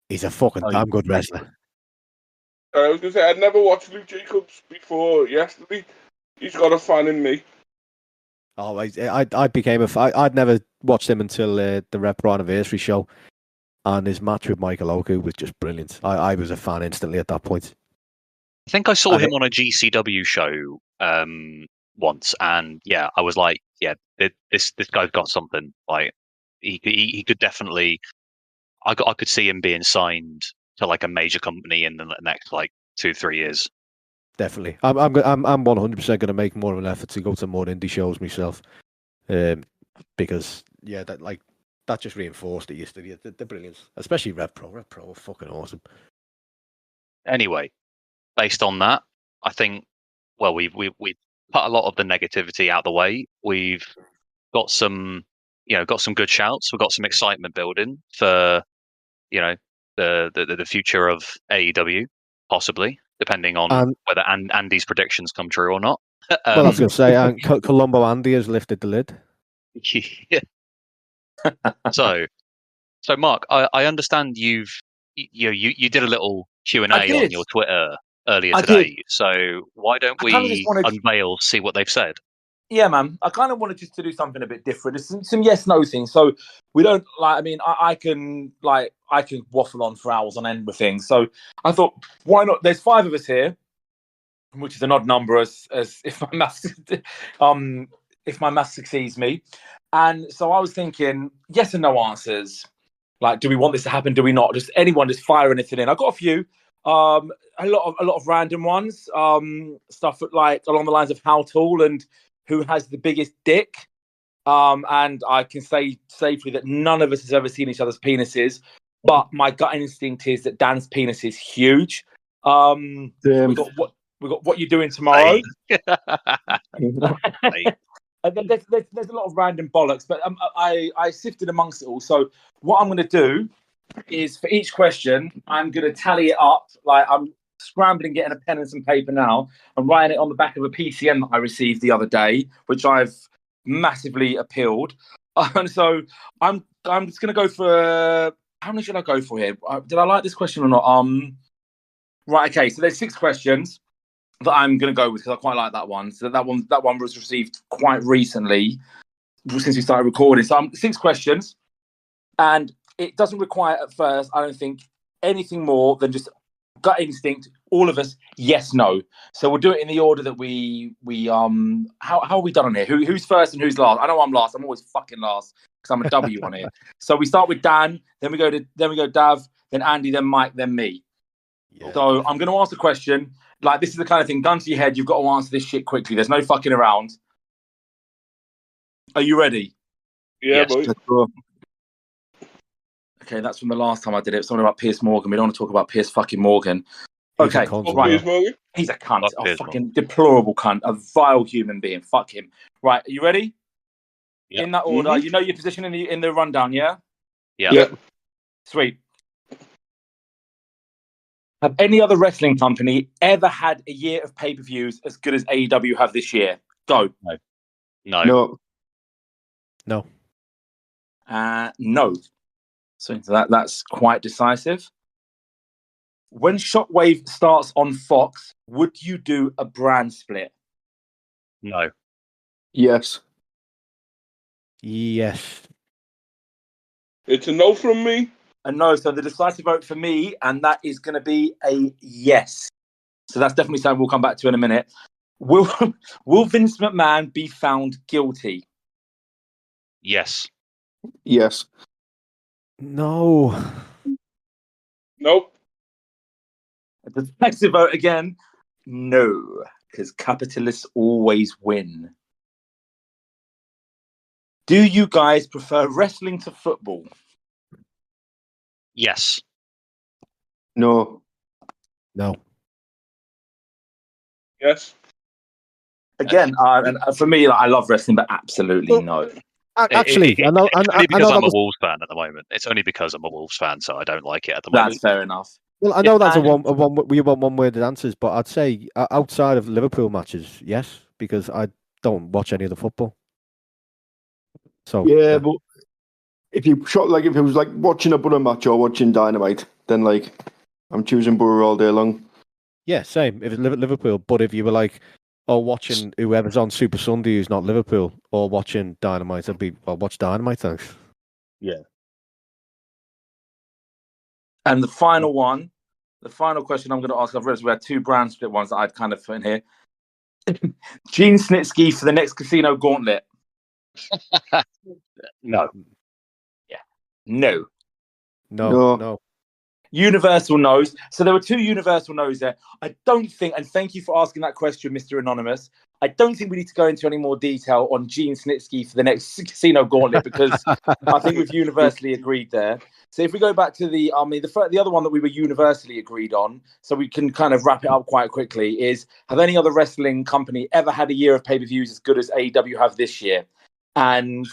He's a fucking damn good wrestler. I was going to say, I'd never watched Luke Jacobs before yesterday. He's got a fan in me. Oh, I became a fan. I'd never watched him until the Rev Pro Anniversary show, and his match with Michael Oku was just brilliant. I was a fan instantly at that point. I think I saw him on a GCW show once, and yeah, I was like, yeah, this guy's got something. Like he could definitely. I could see him being signed to like a major company in the next like 2-3 years. Definitely, I'm 100% going to make more of an effort to go to more indie shows myself, because yeah, that just reinforced it yesterday. The brilliance, especially Rev Pro. Rev Pro are fucking awesome. Anyway, based on that, I think we've put a lot of the negativity out the way. We've got some good shouts. We've got some excitement building for the future of AEW, possibly, depending on whether Andy's predictions come true or not. Well, I was going to say, Columbo Andy has lifted the lid. Yeah. So Mark, I understand you did a little Q&A on your Twitter earlier today. So why don't we unveil, see what they've said? Yeah, man. I kind of wanted just to do something a bit different. There's some yes/no things. So we don't like. I mean, I can waffle on for hours on end with things. So I thought, why not? There's 5 of us here, which is an odd number, as if my math succeeds me. And so I was thinking, yes and no answers. Like, do we want this to happen? Do we not? Just anyone, just fire anything in. I got a few. A lot of random ones. Stuff like along the lines of how tall and who has the biggest dick. And I can say safely that none of us has ever seen each other's penises. But my gut instinct is that Dan's penis is huge. We got what you're doing tomorrow. And then there's a lot of random bollocks, but I sifted amongst it all. So what I'm going to do is for each question, I'm going to tally it up. Like I'm scrambling, getting a pen and some paper now. I'm writing it on the back of a PCM that I received the other day, which I've massively appealed. And so I'm just going to go for how many should I go for here? Did I like this question or not? Right, okay. So there's 6 questions that I'm going to go with because I quite like that one. So that one was received quite recently since we started recording. So 6 questions, and it doesn't require at first, I don't think, anything more than just gut instinct. All of us, yes, no. So we'll do it in the order that we how are we done on here? Who's first and who's last? I know I'm last. I'm always fucking last because I'm a W on here. So we start with Dan, then we go Dav, then Andy, then Mike, then me. Yeah. So I'm going to ask a question. Like, this is the kind of thing, gun to your head, you've got to answer this shit quickly. There's no fucking around. Are you ready? Yeah, yes. boy. Okay, that's from the last time I did it. Something about Piers Morgan. We don't want to talk about Piers fucking Morgan. Okay, right. He's a cunt. A fucking deplorable cunt. A vile human being. Fuck him. Right, are you ready? Yep. In that order. You know your position in the rundown, yeah? Yeah. Yep. Sweet. Have any other wrestling company ever had a year of pay-per-views as good as AEW have this year? Go. No. No. So that's quite decisive. When Shockwave starts on Fox, would you do a brand split? No. Yes. Yes. It's a no from me. A no. So the decisive vote for me, and that is going to be a yes. So that's definitely something we'll come back to in a minute. Will Vince McMahon be found guilty? Yes. Yes. No. Nope. The decisive vote again. No, because capitalists always win. Do you guys prefer wrestling to football? Yes. No. Yes. Again, and for me, I love wrestling, but absolutely no. Actually, it's only because I'm a Wolves fan at the moment. It's only because I'm a Wolves fan, so I don't like it at the moment. That's fair enough. Well, I know that's And- we want one-worded answers, but I'd say outside of Liverpool matches, yes, because I don't watch any of the football. So Yeah, but if you if it was like watching a Borough match or watching Dynamite, then like I'm choosing Borough all day long. yeah, same. If it's Liverpool, but if you were like, watching whoever's on Super Sunday who's not Liverpool, or watching Dynamite, I'll watch Dynamite. Thanks. Yeah. And the final question I'm going to ask, I've realized we had two brand split ones that I'd kind of put in here. Gene Snitsky for the next Casino Gauntlet. No. No. No. Universal knows. So there were two Universal knows there. I don't think, and thank you for asking that question, Mr. Anonymous. I don't think we need to go into any more detail on Gene Snitsky for the next Casino Gauntlet because I think we've universally agreed there. So if we go back to the other one that we were universally agreed on, so we can kind of wrap it up quite quickly, is have any other wrestling company ever had a year of pay-per-views as good as AEW have this year? And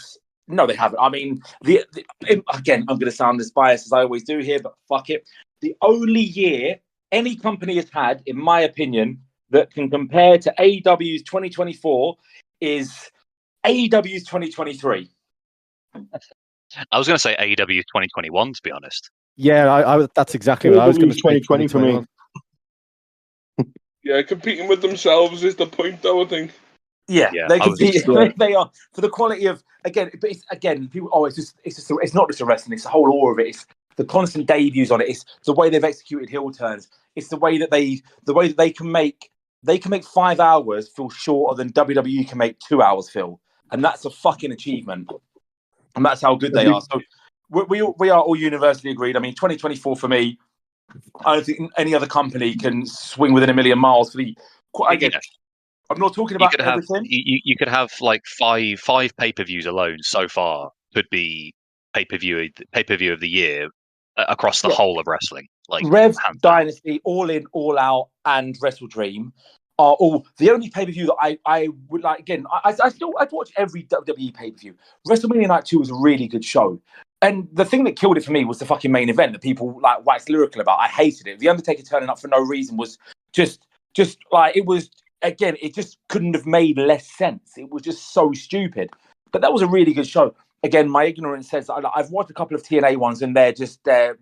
no, they haven't. I mean, again, I'm going to sound as biased as I always do here, but fuck it. The only year any company has had, in my opinion, that can compare to AEW's 2024 is AEW's 2023. I was going to say AEW's 2021, to be honest. Yeah, that's exactly what I was going to say. 2020 for me. Yeah, competing with themselves is the point, though, I think. Yeah, Yeah, they compete. They are for the quality of people. Oh, it's not just a wrestling. It's the whole aura of it. It's the constant debuts on it. It's the way they've executed heel turns. It's the way that they can make 5 hours feel shorter than WWE can make 2 hours feel, and that's a fucking achievement. And that's how good they are. So we are all universally agreed. I mean, 2024 for me, I don't think any other company can swing within a million miles for the. Again, I'm not talking about everything. You could have like five pay-per-views alone so far could be pay-per-view of the year across the whole of wrestling. Like Rev, Dynasty, All In, All Out, and Wrestle Dream are all the only pay-per-view that I would like. Again, I'd watch every WWE pay-per-view. WrestleMania Night 2 was a really good show. And the thing that killed it for me was the fucking main event that people like wax lyrical about. I hated it. The Undertaker turning up for no reason was just like it was. Again, it just couldn't have made less sense. It was just so stupid. But that was a really good show. Again, my ignorance says I've watched a couple of TNA ones, and they're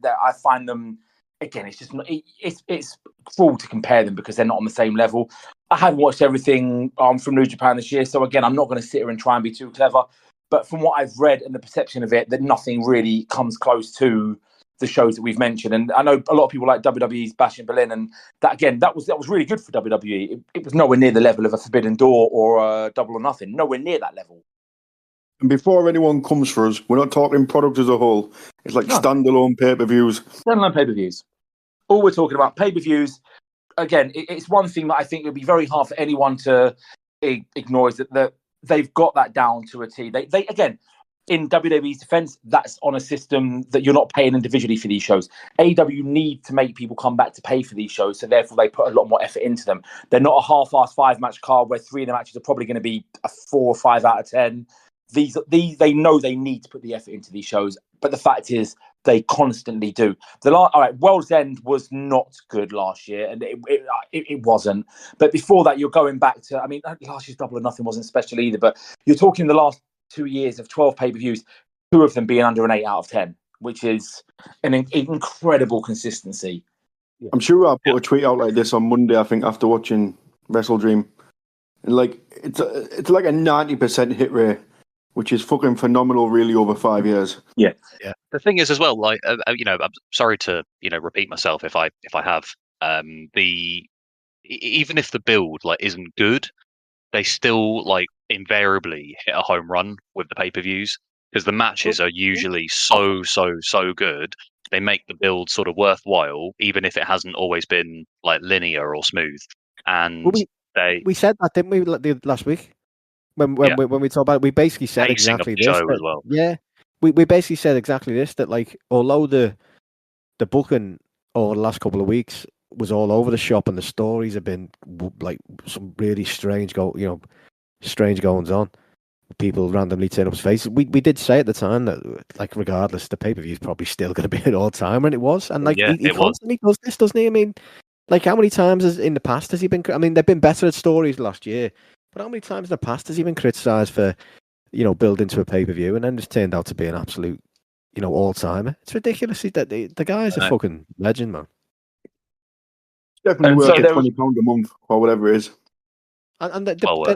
I find them. Again, it's just it's cruel to compare them because they're not on the same level. I haven't watched everything from New Japan this year, so again, I'm not going to sit here and try and be too clever. But from what I've read and the perception of it, that nothing really comes close to the shows that we've mentioned. And I know a lot of people like WWE's Bash in Berlin, and that was really good for WWE. It was nowhere near the level of a Forbidden Door or a Double or Nothing. Nowhere near that level. And before anyone comes for us, we're not talking product as a whole. It's like standalone pay-per-views. Standalone pay-per-views. All we're talking about, pay-per-views. Again, it's one thing that I think it would be very hard for anyone to ignore is that they've got that down to a T. They again, in WWE's defense, that's on a system that you're not paying individually for these shows. AEW need to make people come back to pay for these shows, so therefore they put a lot more effort into them. They're not a half-assed 5-match card where 3 of the matches are probably going to be a 4 or 5 out of 10. These they know they need to put the effort into these shows, but the fact is they constantly do. All right, World's End was not good last year, and it wasn't. But before that, you're going back to, I mean, last year's Double or Nothing wasn't special either, but you're talking the last 2 years of 12 pay-per-views, 2 of them being under an 8 out of 10, which is an incredible consistency. I'm sure I put a tweet out like this on Monday, I think, after watching Wrestle Dream. And like it's like a 90% hit rate, which is fucking phenomenal, really, over 5 years. Yeah. The thing is, as well, like I'm sorry to repeat myself if I have even if the build like isn't good, they still like invariably hit a home run with the pay-per-views because the matches are usually so good. They make the build sort of worthwhile, even if it hasn't always been like linear or smooth. And we said that, didn't we, last week? When we talked about it, we basically said exactly this. As well. Yeah, we basically said exactly this, that like although the booking over the last couple of weeks was all over the shop and the stories have been like some really strange goings on, people randomly turn up his face. We did say at the time that, like, regardless, the pay-per-view is probably still going to be an all-timer, and it was. And like, he constantly does this, doesn't he? I mean, like, how many times in the past has he been? I mean, they've been better at stories last year, but how many times in the past has he been criticised for, building to a pay-per-view, and then just turned out to be an absolute, all-timer? It's ridiculous. The guy's a fucking legend, man. Definitely worth £20 a month or whatever it is. And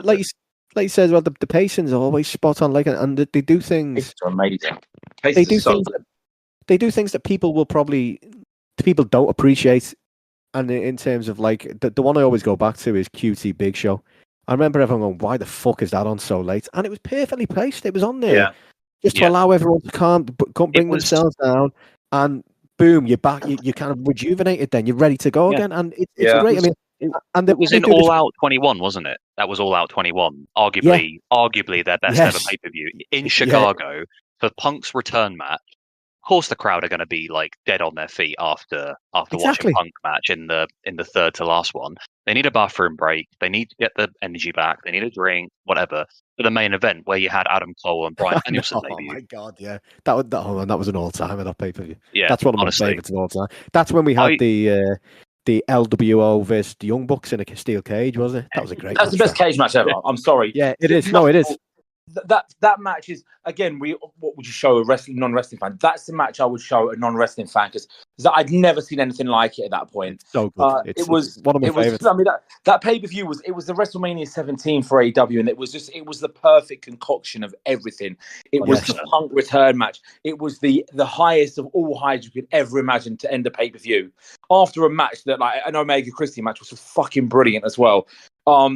like you said, well, the pacing's always spot on. Like, and they do things. It's amazing. They do things that people don't appreciate. And in terms of, like, the one I always go back to is QT Big Show. I remember everyone going, "Why the fuck is that on so late?" And it was perfectly placed. It was on there just to allow everyone to bring themselves down, and boom, you're back. You're kind of rejuvenated. Then you're ready to go again, and it's great. I mean. And it was in All Out 21, wasn't it? That was All Out 21. Arguably their best ever pay-per-view in Chicago for Punk's return match. Of course, the crowd are going to be like dead on their feet after watching Punk match in the third to last one. They need a bathroom break. They need to get the energy back. They need a drink, whatever. For the main event where you had Adam Cole and Bryan Danielson debut. Oh my god, yeah, that was an all-timer, that pay-per-view. Yeah, that's one of my favorites of all time. That's when we had the LWO versus the Young Bucks in a steel cage, wasn't it? That was a great. That's the best cage match ever. I'm sorry. Yeah, it is. No, it is. That match is, again, what would you show a non-wrestling fan? That's the match I would show a non-wrestling fan, because I'd never seen anything like it at that point. It's so good. It was one of my favorites. I mean, that pay-per-view was the WrestleMania 17 for AEW, and it was the perfect concoction of everything. It was the Punk return match. It was the highest of all highs you could ever imagine to end a pay-per-view. After a match that, like, an Omega Christie match was fucking brilliant as well.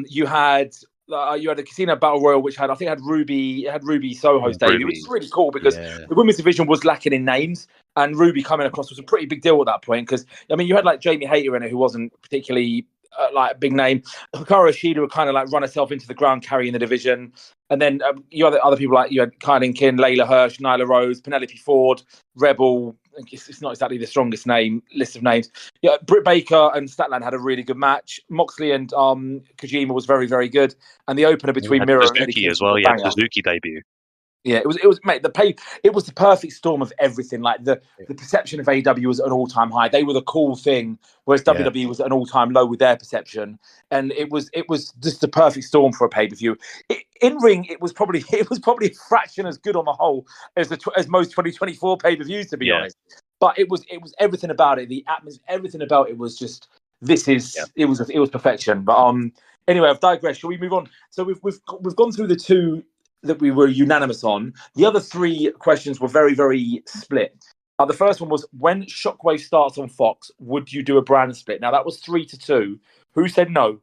You had a Casino Battle Royal, which had Ruby Soho's debut, which is really cool because the women's division was lacking in names, and Ruby coming across was a pretty big deal at that point. Because I mean, you had like Jamie Hayter in it, who wasn't particularly like a big name. Hikaru Shida would kind of like run herself into the ground carrying the division, and then you had other people like you had Kylan Kin, Layla Hirsch, Nyla Rose, Penelope Ford, Rebel. It's not exactly the strongest list of names. Yeah, Britt Baker and Statlander had a really good match. Moxley and Kojima was very, very good, and the opener between Miro and Eddie as well. Yeah, the Suzuki debut. Yeah, it was mate. It was the perfect storm of everything. Like the perception of AEW was at an all-time high. They were the cool thing, whereas WWE was at an all-time low with their perception. And it was just the perfect storm for a pay-per-view. In ring, it was probably a fraction as good on the whole as most 2024 pay-per-views, to be honest. But it was everything about it. The atmosphere, everything about it was just it was perfection. But anyway, I've digressed. Shall we move on? So we've gone through the two that we were unanimous on. The other three questions were very, very split. The first one was, when Shockwave starts on Fox, would you do a brand split? Now, that was 3-2. Who said no?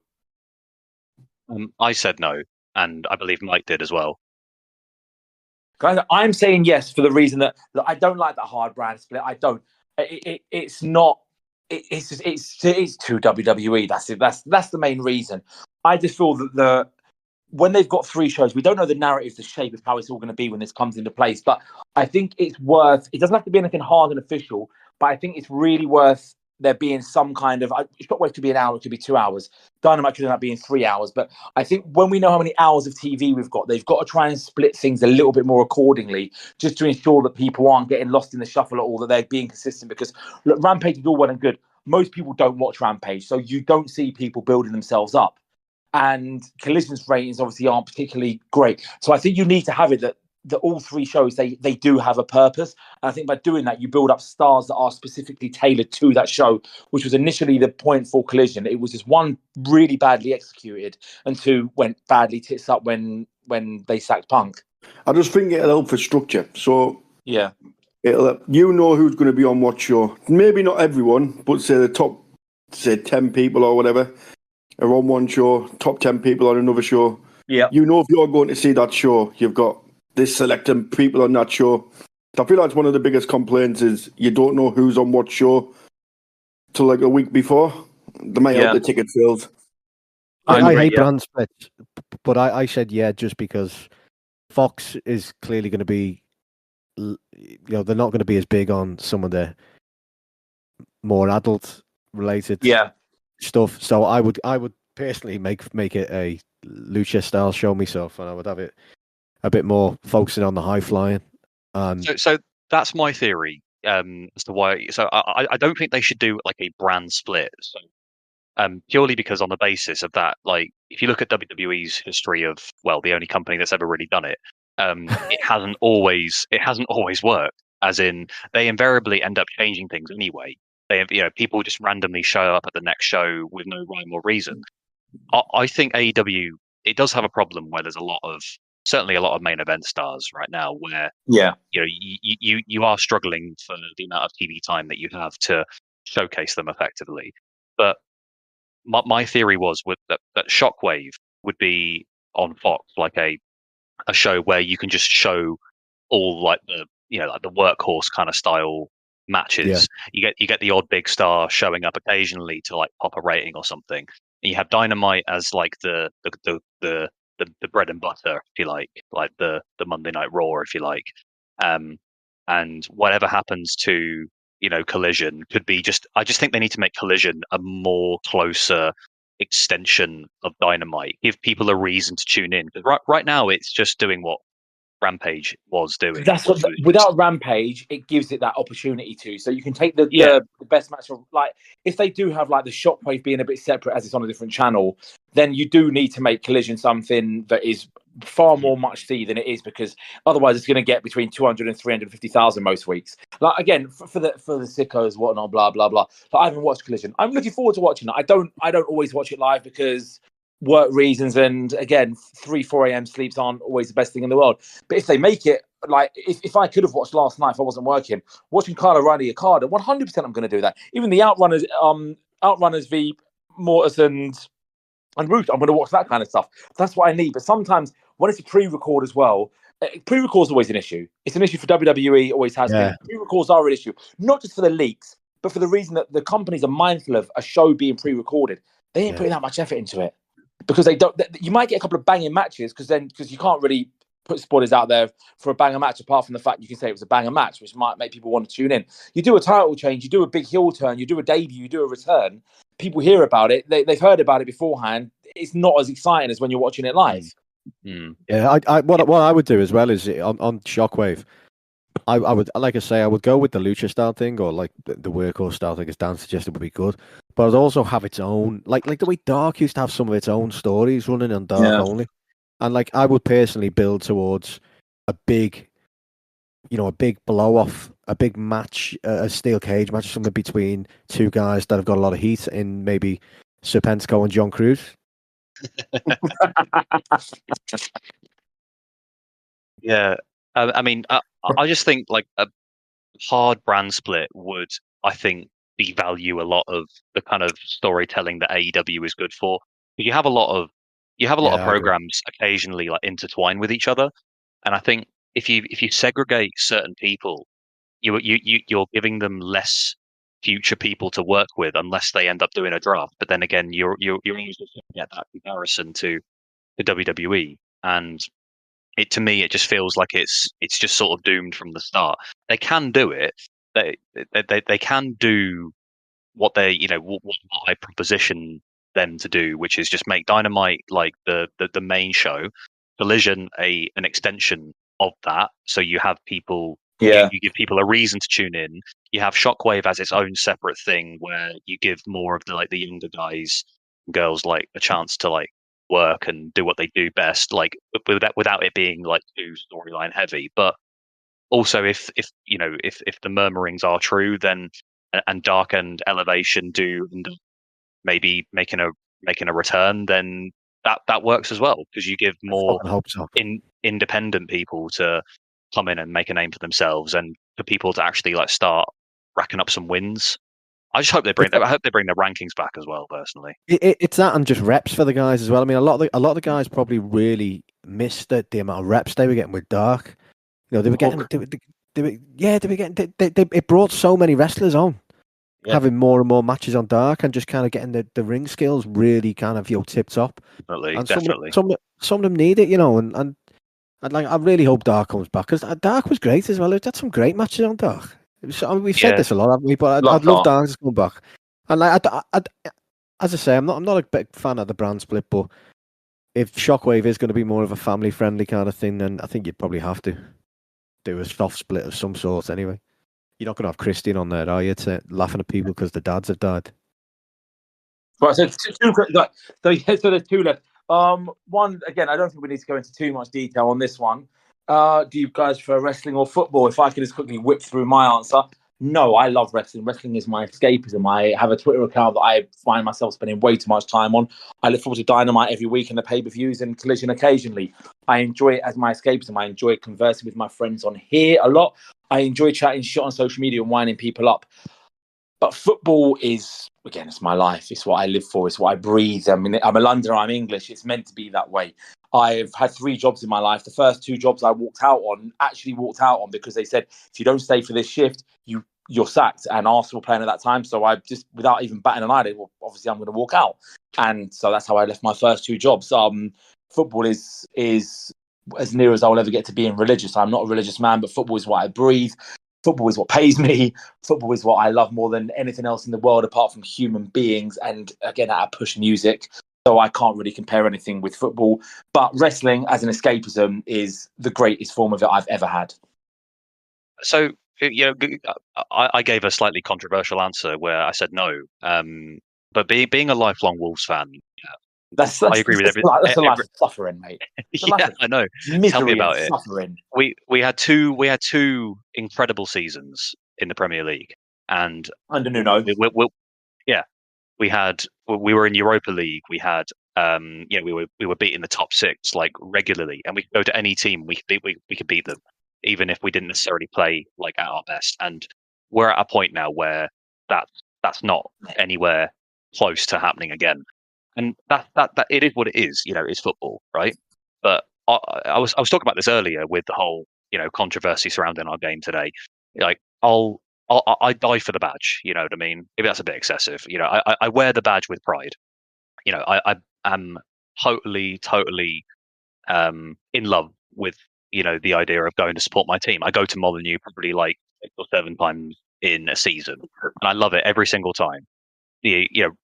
I said no, and I believe Mike did as well. Guys, I'm saying yes for the reason that I don't like that hard brand split. I don't. It's not. It's too WWE. That's it. That's the main reason. I just feel that when they've got three shows, we don't know the narrative, the shape of how it's all going to be when this comes into place. But I think it's worth, it doesn't have to be anything hard and official, but I think it's really worth there being some kind of, Shockwave could be an hour, it could be 2 hours. Dynamite could end up being 3 hours. But I think when we know how many hours of TV we've got, they've got to try and split things a little bit more accordingly, just to ensure that people aren't getting lost in the shuffle at all, that they're being consistent. Because look, Rampage is all well and good. Most people don't watch Rampage, so you don't see people building themselves up. And Collision's ratings obviously aren't particularly great. So I think you need to have it that all three shows, they do have a purpose. And I think by doing that, you build up stars that are specifically tailored to that show, which was initially the point for Collision. It was just one, really badly executed, and two, went badly tits up when they sacked Punk. I just think it'll help for structure. So yeah, it'll who's going to be on what show. Maybe not everyone, but say the top 10 people or whatever are on one show, top 10 people on another show. Yeah. You know, if you're going to see that show, you've got this selecting people on that show. I feel like one of the biggest complaints is you don't know who's on what show till like a week before. They might have the ticket filled. I hate brand splits, but I said just because Fox is clearly going to be, they're not going to be as big on some of the more adult related stuff. So I would personally make it a lucha style show myself, and I would have it a bit more focusing on the high flying. So that's my theory as to why. So I don't think they should do like a brand split. So purely because on the basis of that, like if you look at WWE's history of, well, the only company that's ever really done it, it hasn't always worked. As in, they invariably end up changing things anyway. People just randomly show up at the next show with no rhyme or reason. I think AEW, it does have a problem where there's certainly a lot of main event stars right now where you are struggling for the amount of TV time that you have to showcase them effectively. But my theory was that Shockwave would be on Fox, like a show where you can just show all like the workhorse kind of style matches. You get the odd big star showing up occasionally to like pop a rating or something. And you have Dynamite as like the bread and butter, if you like the Monday Night Raw, if you like. And whatever happens to Collision could be I just think they need to make Collision a more closer extension of Dynamite. Give people a reason to tune in. Because right now it's just doing what Rampage was doing. That's what, without Rampage, it gives it that opportunity to. So you can take the best match of, like, if they do have like the Shockwave being a bit separate as it's on a different channel, then you do need to make Collision something that is far more much see than it is, because otherwise it's going to get between 200 and 350,000 most weeks. Like, again, for the sickos, whatnot, blah blah blah. Like, I haven't watched Collision. I'm looking forward to watching it. I don't always watch it live because work reasons, and again, 3-4 a.m. sleeps aren't always the best thing in the world. But if they make it, like, if I could have watched last night if I wasn't working, watching Kyle O'Reilly Okada, 100% I'm going to do that. Even the Outrunners v Mortis and Root, I'm going to watch that kind of stuff. That's what I need. But sometimes when it's a pre-record as well, pre-record is always an issue. It's an issue for WWE, always has been. Pre-records are an issue, not just for the leaks, but for the reason that the companies are mindful of a show being pre-recorded. They ain't putting that much effort into it. Because they don't, you might get a couple of banging matches because you can't really put spoilers out there for a banger match, apart from the fact you can say it was a banger match, which might make people want to tune in. You do a title change, you do a big heel turn, you do a debut, you do a return. People hear about it. They've heard about it beforehand. It's not as exciting as when you're watching it live. Yeah, what I would do as well is on Shockwave, I would, like I say, I would go with the lucha style thing, or like the workhorse style thing, as Dan suggested, would be good. But I'd also have its own, like the way Dark used to have some of its own stories running on Dark only. And like, I would personally build towards a big blow off, a big match, a steel cage match, something between two guys that have got a lot of heat, in maybe Serpentico and John Cruz. Yeah, I mean, I just think like a hard brand split would, I think, devalue a lot of the kind of storytelling that AEW is good for. You have a lot of programs occasionally like intertwine with each other, and I think if you segregate certain people, you're giving them less future people to work with unless they end up doing a draft. But then again, you're always going to get that comparison to the WWE, and to me, it just feels like it's just sort of doomed from the start. They can do it. They can do what what I proposition them to do, which is just make Dynamite like the main show, Collision an extension of that. So you have people, you give people a reason to tune in. You have Shockwave as its own separate thing, where you give more of the younger guys and girls like a chance to like work and do what they do best, like without it being like too storyline heavy. But also, if the murmurings are true, then and Dark and Elevation do end up maybe making a return, then that works as well, because you give more independent people to come in and make a name for themselves, and for people to actually like start racking up some wins. I just hope they bring the rankings back as well. Personally, it's that, and just reps for the guys as well. I mean, a lot of the guys probably really missed the amount of reps they were getting with Dark. You know, they were getting, it brought so many wrestlers on, having more and more matches on Dark, and just kind of getting the ring skills really kind of tipped up. Definitely. Some of them need it, and like, I really hope Dark comes back, because Dark was great as well. It had some great matches on Dark. We've said this a lot, haven't we? But I'd love Dark to come back. And like, as I say, I'm not a big fan of the brand split, but if Shockwave is going to be more of a family-friendly kind of thing, then I think you'd probably have to do a soft split of some sort anyway. You're not going to have Christian on there, are you, to laughing at people because the dads have died? Right, so there's two left. One, again, I don't think we need to go into too much detail on this one. Do you guys prefer wrestling or football? If I could just quickly whip through my answer. No, I love wrestling. Wrestling is my escapism. I have a Twitter account that I find myself spending way too much time on. I look forward to Dynamite every week and the pay-per-views and Collision occasionally. I enjoy it as my escapism. I enjoy conversing with my friends on here a lot. I enjoy chatting shit on social media and winding people up. But football is, again, it's my life. It's what I live for. It's what I breathe. I mean, I'm a Londoner. I'm English. It's meant to be that way. I've had 3 jobs in my life. The first 2 jobs I walked out on because they said, if you don't stay for this shift, you're sacked. And Arsenal were playing at that time. So I just, without even batting an eyelid, well, obviously I'm going to walk out. And so that's how I left my first 2 jobs. Football is as near as I will ever get to being religious. I'm not a religious man, but football is what I breathe. Football is what pays me. Football is what I love more than anything else in the world, apart from human beings. And again, I push music. So I can't really compare anything with football. But wrestling as an escapism is the greatest form of it I've ever had. So, I gave a slightly controversial answer where I said no. But being a lifelong Wolves fan, That's I agree with everything. That's a life of suffering, mate. Yeah, I know. Misery. Tell me about and it. Suffering. We had two incredible seasons in the Premier League, and under Nuno. We were in Europa League. We had we were beating the top 6 like regularly, and we could go to any team. We could beat them, even if we didn't necessarily play like at our best. And we're at a point now where that's not anywhere close to happening again. And that it is what it is. It's football, right? But I was talking about this earlier with the whole controversy surrounding our game today. Like I die for the badge. You know what I mean? Maybe that's a bit excessive. I wear the badge with pride. I am totally in love with the idea of going to support my team. I go to Molineux probably like 6 or 7 times in a season, and I love it every single time.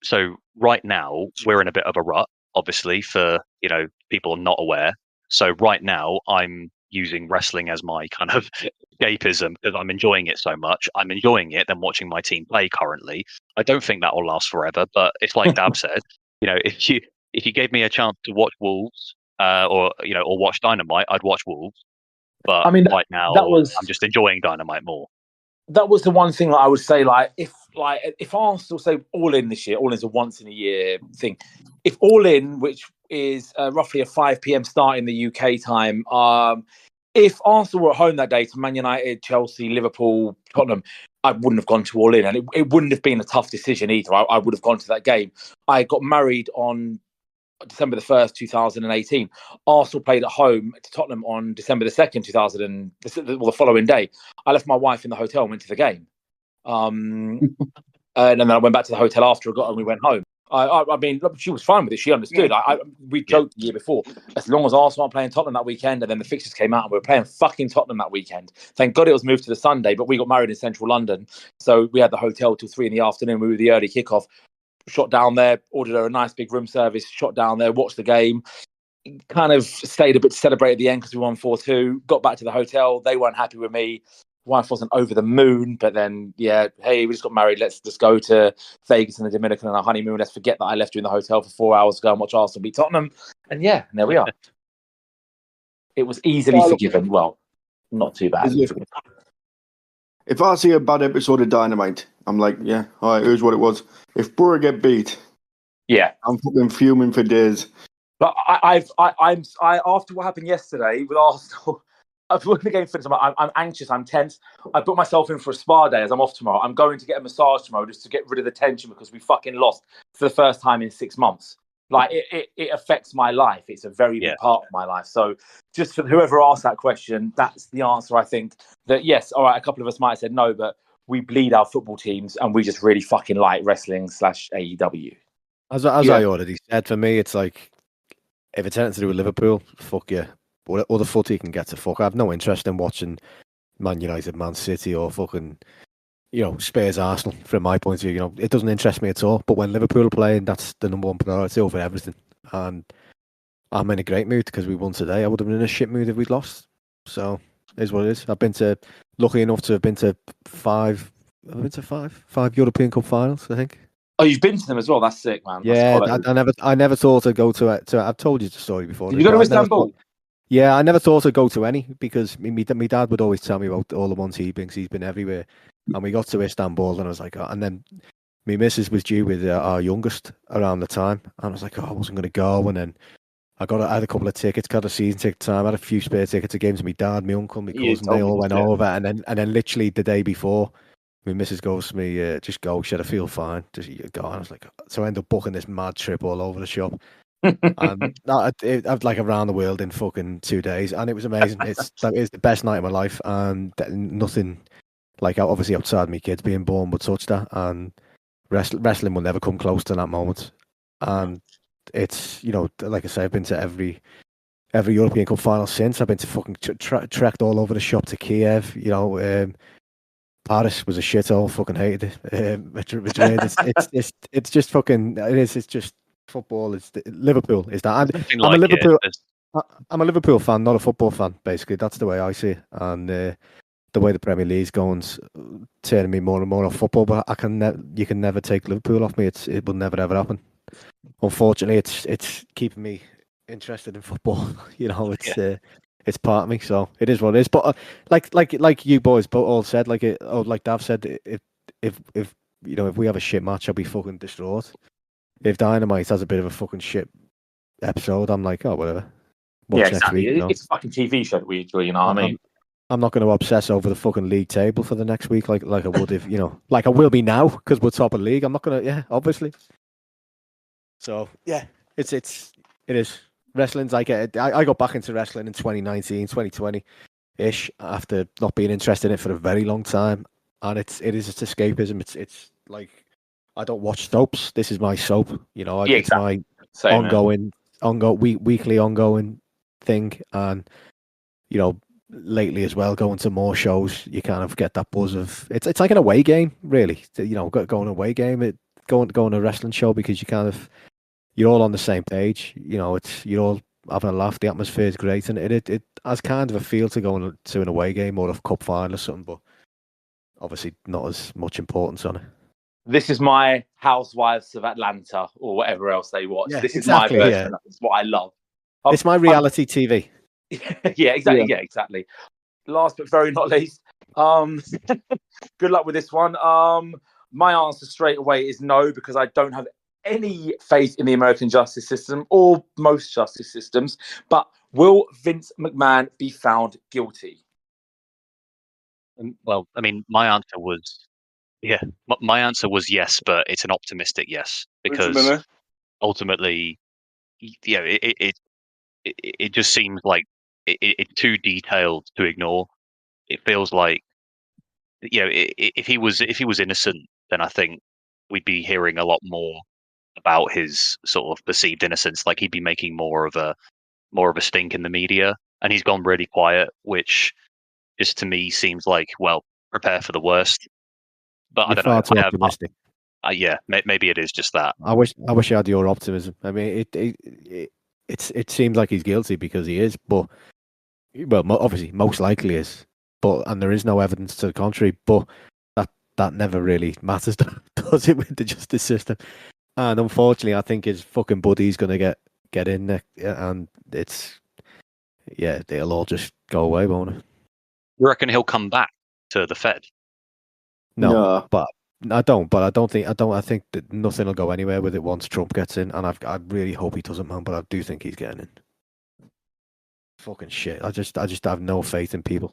So right now we're in a bit of a rut, obviously, for people not aware. So right now I'm using wrestling as my kind of escapism because I'm enjoying it so much. I'm enjoying it than watching my team play currently. I don't think that will last forever, but it's like Dab said, if you gave me a chance to watch Wolves or watch Dynamite, I'd watch Wolves. But I mean, right now I'm just enjoying Dynamite more. That was the one thing that I would say, if Arsenal say All In this year, All In's a once in a year thing. If All In, which is roughly a 5 p.m. start in the UK time, if Arsenal were at home that day to Man United, Chelsea, Liverpool, Tottenham, I wouldn't have gone to All In, and it wouldn't have been a tough decision either. I would have gone to that game. I got married on December the 1st, 2018. Arsenal played at home to Tottenham on December the 2nd, the following day. I left my wife in the hotel and went to the game. And then I went back to the hotel after I got home. We went home. I mean, she was fine with it. She understood. We joked the year before, as long as Arsenal aren't playing Tottenham that weekend, and then the fixtures came out and we were playing fucking Tottenham that weekend. Thank God it was moved to the Sunday, but we got married in central London. So we had the hotel till 3 p.m. We were the early kickoff. Shot down there, ordered her a nice big room service, shot down there, watched the game, kind of stayed a bit to celebrate at the end because we won 4-2, got back to the hotel. They weren't happy with me. Wife wasn't over the moon, but then, hey, we just got married. Let's just go to Vegas and the Dominican on our honeymoon. Let's forget that I left you in the hotel for 4 hours to go and watch Arsenal beat Tottenham. And there we are. It was easily forgiven. Well, not too bad. If I see a bad episode of Dynamite, I'm like, all right, here's what it was. If Borough get beat, I'm fucking fuming for days. But I'm after what happened yesterday with Arsenal, when the game finished, I'm anxious, I'm tense. I put myself in for a spa day as I'm off tomorrow. I'm going to get a massage tomorrow just to get rid of the tension because we fucking lost for the first time in 6 months. Like it affects my life. It's a very big part of my life. So just for whoever asked that question, that's the answer. I think that yes, all right, a couple of us might have said no, but we bleed our football teams and we just really fucking like wrestling / AEW. As I already said, for me, it's like if it's anything to do with Liverpool, fuck yeah. Or the footy can get to fuck. I have no interest in watching Man United, Man City, or fucking Spurs, Arsenal. From my point of view, it doesn't interest me at all. But when Liverpool are playing, that's the number one priority over everything. And I'm in a great mood because we won today. I would have been in a shit mood if we'd lost. So it is what it is. Lucky enough to have been to five. I've been to five European Cup finals, I think. Oh, you've been to them as well. That's sick, man. Yeah, I never thought I'd go to. I've told you the story before. Did you go to Istanbul? Yeah, I never thought I'd go to any because my dad would always tell me about all the ones he'd been. 'Cause he's been everywhere, and we got to Istanbul, and I was like, oh, and then my missus was due with our youngest around the time, and I was like, oh, I wasn't going to go, and then I had a couple of tickets, got a season ticket time, I had a few spare tickets to games with my dad, my uncle, my cousin, they all went over, and then literally the day before, my missus goes to me, just go, she said, I feel fine, just go. And I was like, so I ended up booking this mad trip all over the shop. And I've like around the world in fucking 2 days, and it was amazing. It's the best night of my life, and nothing like obviously outside my kids being born would touch that, and wrestling will never come close to that moment. And it's, you know, like I say, I've been to every European Cup final since. I've been to fucking trekked all over the shop to Kiev. You know, Paris was a shithole. Fucking hated it. Madrid. It's just fucking. It is. It's just football. It's Liverpool. Is that? I'm a Liverpool. I'm a Liverpool fan, not a football fan. Basically, that's the way I see it. And the way the Premier League's going, turning me more and more off football. But you can never take Liverpool off me. It will never ever happen. Unfortunately, it's keeping me interested in football. You know, it's part of me. So it is what it is. But like you boys both all said, like Dav said, if you know, if we have a shit match, I'll be fucking distraught. If Dynamite has a bit of a fucking shit episode, I'm like, oh, whatever. Watch next week, you know? It's a fucking TV show that we enjoy, you know what I mean? I'm not going to obsess over the fucking league table for the next week like I would if, you know, like I will be now because we're top of the league. I'm not going to, obviously. So, yeah, it is. Wrestling's like, I got back into wrestling in 2019, 2020-ish after not being interested in it for a very long time. And it is just escapism. It's like, I don't watch soaps. This is my soap. You know, it's my weekly ongoing thing. And, you know, lately as well, going to more shows, you kind of get that buzz of it's like an away game, really. You know, going away game, going to a wrestling show because you're all on the same page. You know, you're all having a laugh. The atmosphere is great, and it has kind of a feel to going to an away game or a cup final or something, but obviously not as much importance on it. This is my Housewives of Atlanta or whatever else they watch. This is my version. That's what I love. It's my reality TV. Yeah, exactly. Yeah, exactly. Last but very not least, good luck with this one. My answer straight away is no, because I don't have any faith in the American justice system or most justice systems. But will Vince McMahon be found guilty? Well, I mean, my answer was yes, but it's an optimistic yes, because ultimately, you know, it just seems like it's too detailed to ignore. It feels like, you know, if he was innocent, then I think we'd be hearing a lot more about his sort of perceived innocence. Like he'd be making more of a stink in the media, and he's gone really quiet, which just to me seems like, well, prepare for the worst. But You're I don't know. Too optimistic. Maybe it is just that. I wish I had your optimism. I mean, it seems like he's guilty because he is, but obviously most likely is. And there is no evidence to the contrary. But that never really matters, does it, with the justice system? And unfortunately, I think his fucking buddy's going to get in there, and they'll all just go away, won't it? You reckon he'll come back to the Fed? No, but I don't. But I think that nothing will go anywhere with it once Trump gets in, and I really hope he doesn't, man. But I do think he's getting in. Fucking shit! I just have no faith in people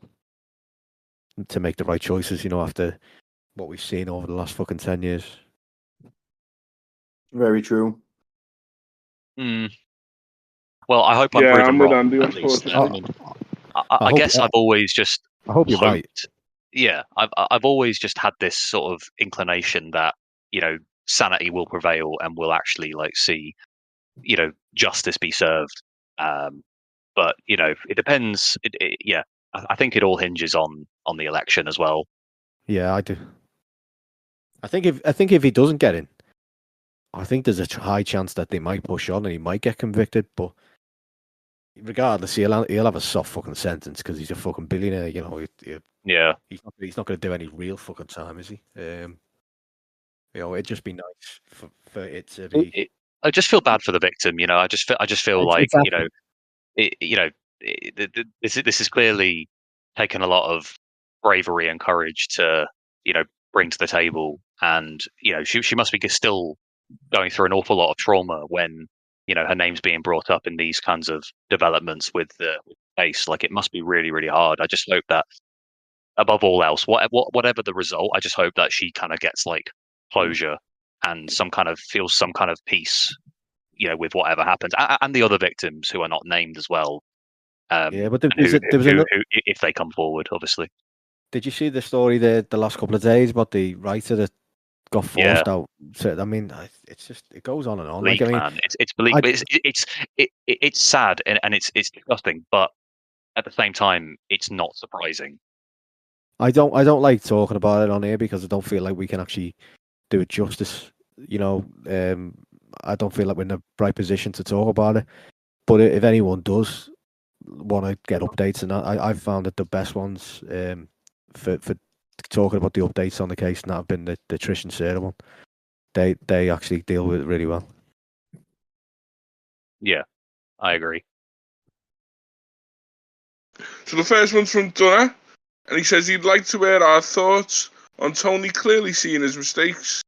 to make the right choices. You know, after what we've seen over the last fucking 10 years. Very true. Well, I hope I'm proven wrong. At least. I guess I've always just. I hope you're right. Yeah, I've always just had this sort of inclination that, you know, sanity will prevail and we'll actually like see, you know, justice be served. But you know, it depends. I think it all hinges on the election as well. Yeah, I do. I think if he doesn't get in, I think there's a high chance that they might push on and he might get convicted. But regardless, he'll have a soft fucking sentence because he's a fucking billionaire. You know, Yeah. He's not going to do any real fucking time, is he? You know, it'd just be nice for it to be. I just feel bad for the victim. You know, I just feel like Exactly. this is clearly taken a lot of bravery and courage to bring to the table, and she must be still going through an awful lot of trauma when her name's being brought up in these kinds of developments with the case. Like, it must be really, really hard. I just hope that above all else, whatever the result, I just hope that she kind of gets like closure and feels some kind of peace, with whatever happens, and the other victims who are not named as well. Yeah, but there was another, if they come forward, obviously. Did you see the story the last couple of days about the writer that got forced out? So, I mean, it's just, it goes on and on. Bleak, like, I mean, man. It's bleak. It's sad and it's disgusting, but at the same time, it's not surprising. I don't like talking about it on here because I don't feel like we can actually do it justice. You know, I don't feel like we're in the right position to talk about it. But if anyone does want to get updates, and I've found that the best ones for talking about the updates on the case, and that have been the Trish and Sarah one. They actually deal with it really well. Yeah, I agree. So the first one's from Dunner, and he says he'd like to hear our thoughts on Tony clearly seeing his mistakes,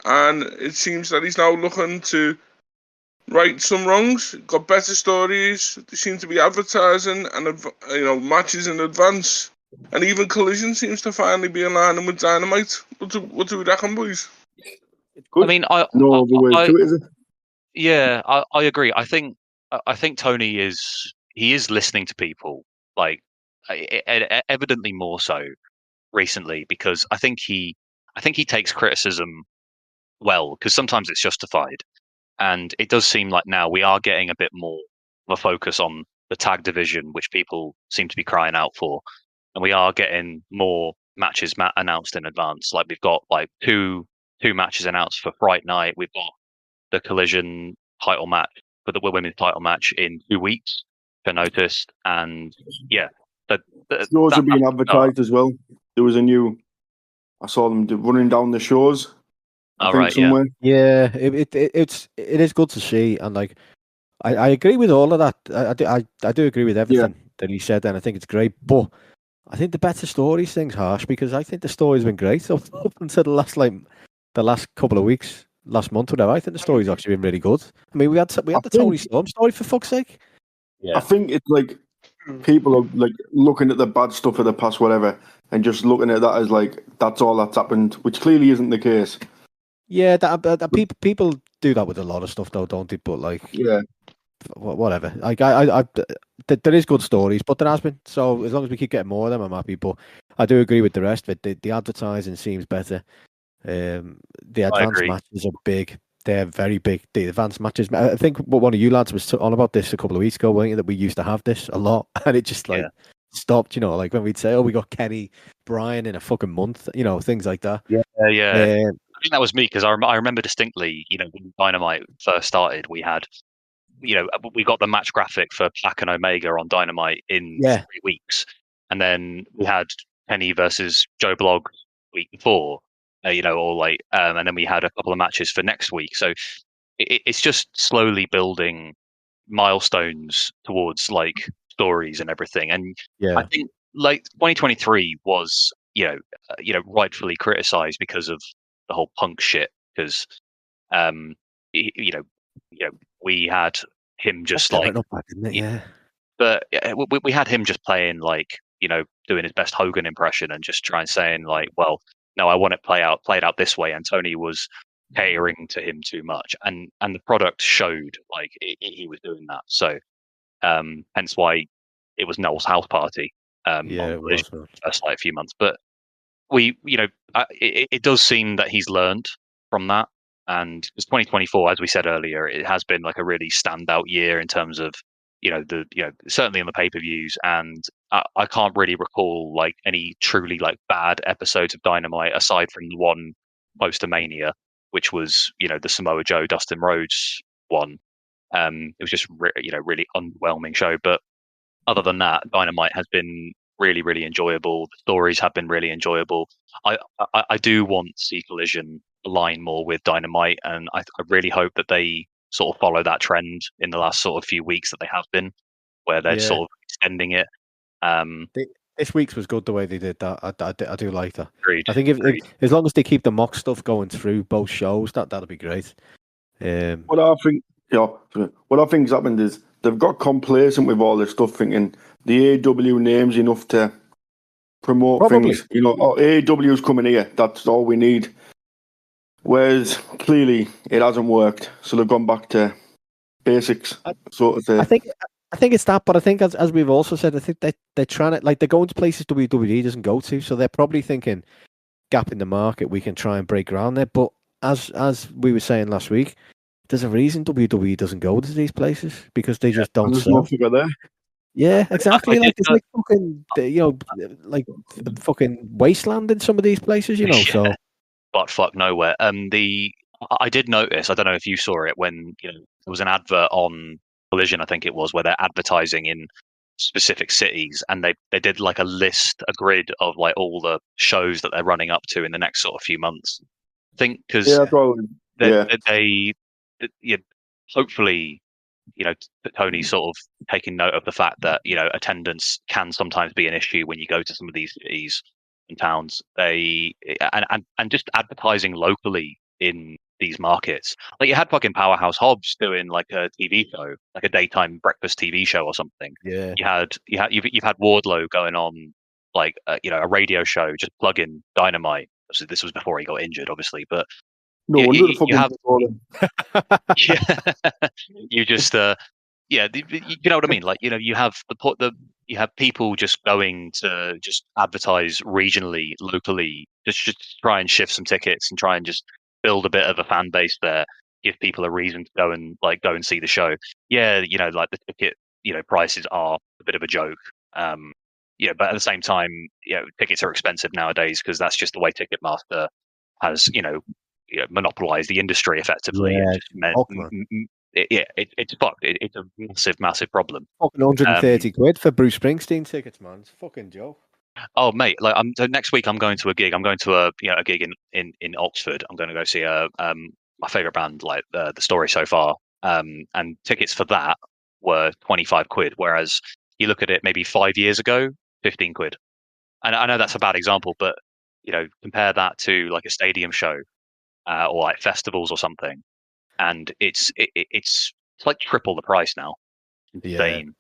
and it seems that he's now looking to right some wrongs. Got better stories. They seem to be advertising and matches in advance, and even Collision seems to finally be aligning with Dynamite. What do we reckon, boys? It's good. I mean, no other way to it, is it? Yeah, I agree. I think Tony is listening to people, like evidently more so recently, because I think he takes criticism well, because sometimes it's justified, and it does seem like now we are getting a bit more of a focus on the tag division, which people seem to be crying out for, and we are getting more matches announced in advance. Like, we've got like two matches announced for Fright Night. We've got the Collision title match, for the women's title match, in 2 weeks, I noticed. And yeah, shows are being advertised as well. There was I saw them running down the shows. I think somewhere. Yeah, it is good to see, and like I agree with all of that. I do agree with everything that he said, and I think it's great. But I think the better stories thing's harsh, because I think the story's been great up until the last couple of weeks. Last month, whatever. I think the story's actually been really good. I mean, we had the Tony Storm story, for fuck's sake. Yeah. I think it's like people are like looking at the bad stuff of the past, whatever, and just looking at that as like that's all that's happened, which clearly isn't the case. Yeah, people do that with a lot of stuff, though, don't they? But like, whatever. Like, there is good stories, but there has been. So as long as we keep getting more of them, I'm happy. But I do agree with the rest of it. The advertising seems better. The advanced matches are big. They're very big. The advanced matches. I think one of you lads was on about this a couple of weeks ago, weren't you? That we used to have this a lot, and it just stopped. You know, like when we'd say, "Oh, we got Kenny Bryan in a fucking month." You know, things like that. Yeah. I think that was me, because I remember distinctly. You know, when Dynamite first started, we had, we got the match graphic for Pac and Omega on Dynamite in 3 weeks, and then we had Kenny versus Joe Blogg week before. And then we had a couple of matches for next week. So it's just slowly building milestones towards like stories and everything. And I think like 2023 was, rightfully criticized because of the whole Punk shit. Because, we had him just but we had him just playing like, doing his best Hogan impression and just saying like, well, no, I want it played out this way. And Tony was catering to him too much, and the product showed like he was doing that. So hence why it was Noel's house party it was first like a few months. But it does seem that he's learned from that, and it's 2024, as we said earlier, it has been like a really standout year in terms of certainly on the pay-per-views, and I can't really recall like any truly like bad episodes of Dynamite aside from the one post Mania, which was the Samoa Joe Dustin Rhodes one. It was just really underwhelming show. But other than that, Dynamite has been really, really enjoyable. The stories have been really enjoyable. I do want to see Collision align more with Dynamite, and I really hope that they sort of follow that trend in the last sort of few weeks that they have been, where they're sort of extending it. This week's was good the way they did that. I do like that. Agreed. I think if as long as they keep the mock stuff going through both shows, that'll be great. What I think's happened is they've got complacent with all this stuff, thinking the AEW name's enough to promote things. AEW's coming here. That's all we need. Whereas clearly it hasn't worked, so they've gone back to basics. Sort of. I think it's that, but I think as we've also said, I think they're trying to they're going to places WWE doesn't go to, so they're probably thinking gap in the market, we can try and break ground there. But as we were saying last week, there's a reason WWE doesn't go to these places, because they just don't sell. There. Yeah, exactly. It's like fucking, like fucking wasteland in some of these places, So, but fuck nowhere. I did notice. I don't know if you saw it when there was an advert on Collision, I think it was, where they're advertising in specific cities, and they did like a grid of like all the shows that they're running up to in the next sort of few months. I think because they hopefully Tony's sort of taking note of the fact that attendance can sometimes be an issue when you go to some of these cities and towns. And just advertising locally in these markets, like you had fucking Powerhouse Hobbs doing like a TV show, like a daytime breakfast TV show or something. Yeah, you've had Wardlow going on like a radio show, just plug in Dynamite. So this was before he got injured, obviously, but no, you have you just you know what I mean, like you have you have people just going to just advertise regionally, locally, just try and shift some tickets and try and just build a bit of a fan base there, give people a reason to go and see the show. Like the ticket prices are a bit of a joke, but at the same time tickets are expensive nowadays, because that's just the way Ticketmaster has monopolized the industry effectively. It's fucked. It's a massive problem. Fucking 130 quid for Bruce Springsteen tickets, man. It's a fucking joke. Oh mate, like so next week I'm going to a gig. I'm going to a gig in Oxford. I'm going to go see my favorite band, like the Story So Far. And tickets for that were 25 quid, whereas you look at it maybe 5 years ago, 15 quid. And I know that's a bad example, but compare that to like a stadium show or like festivals or something, and it's like triple the price now. Insane. Yeah.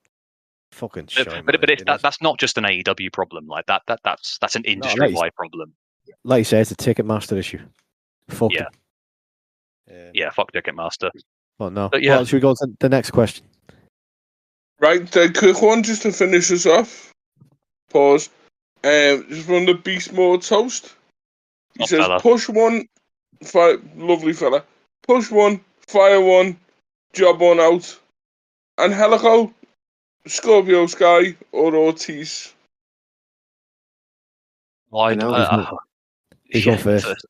Fucking show, but that's not just an AEW problem. Like that's an industry-wide problem. Like you say, it's a Ticketmaster issue. Fuck yeah. Yeah, fuck Ticketmaster. Well, no. But yeah. Well, should we go to the next question? Right, quick one just to finish us off. Pause. Just from the Beast Mode toast. He says, fella. Push one, lovely fella. Push one, fire one, job on out. And Helico, Scorpio Sky, or Ortiz? He's going first.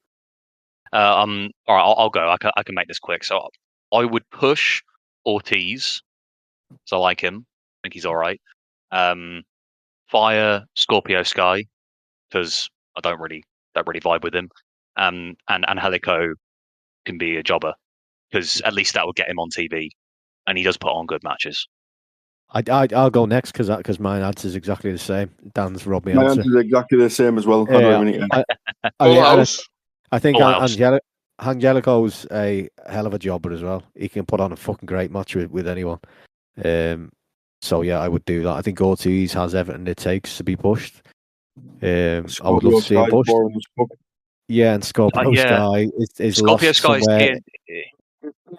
All right, I'll go. I can make this quick. So I would push Ortiz, because I like him. I think he's all right. Fire Scorpio Sky, because I don't really vibe with him. And Helico can be a jobber, because at least that would get him on TV, and he does put on good matches. I'll go next because my answer is exactly the same. Dan's robbed me. My answer is exactly the same as well. I think Angelico's a hell of a jobber as well. He can put on a fucking great match with anyone. So yeah, I would do that. I think Ortiz has everything it takes to be pushed. I would love to see him pushed. Yeah, and Scorpio Sky is Scorpio lost Sky's somewhere.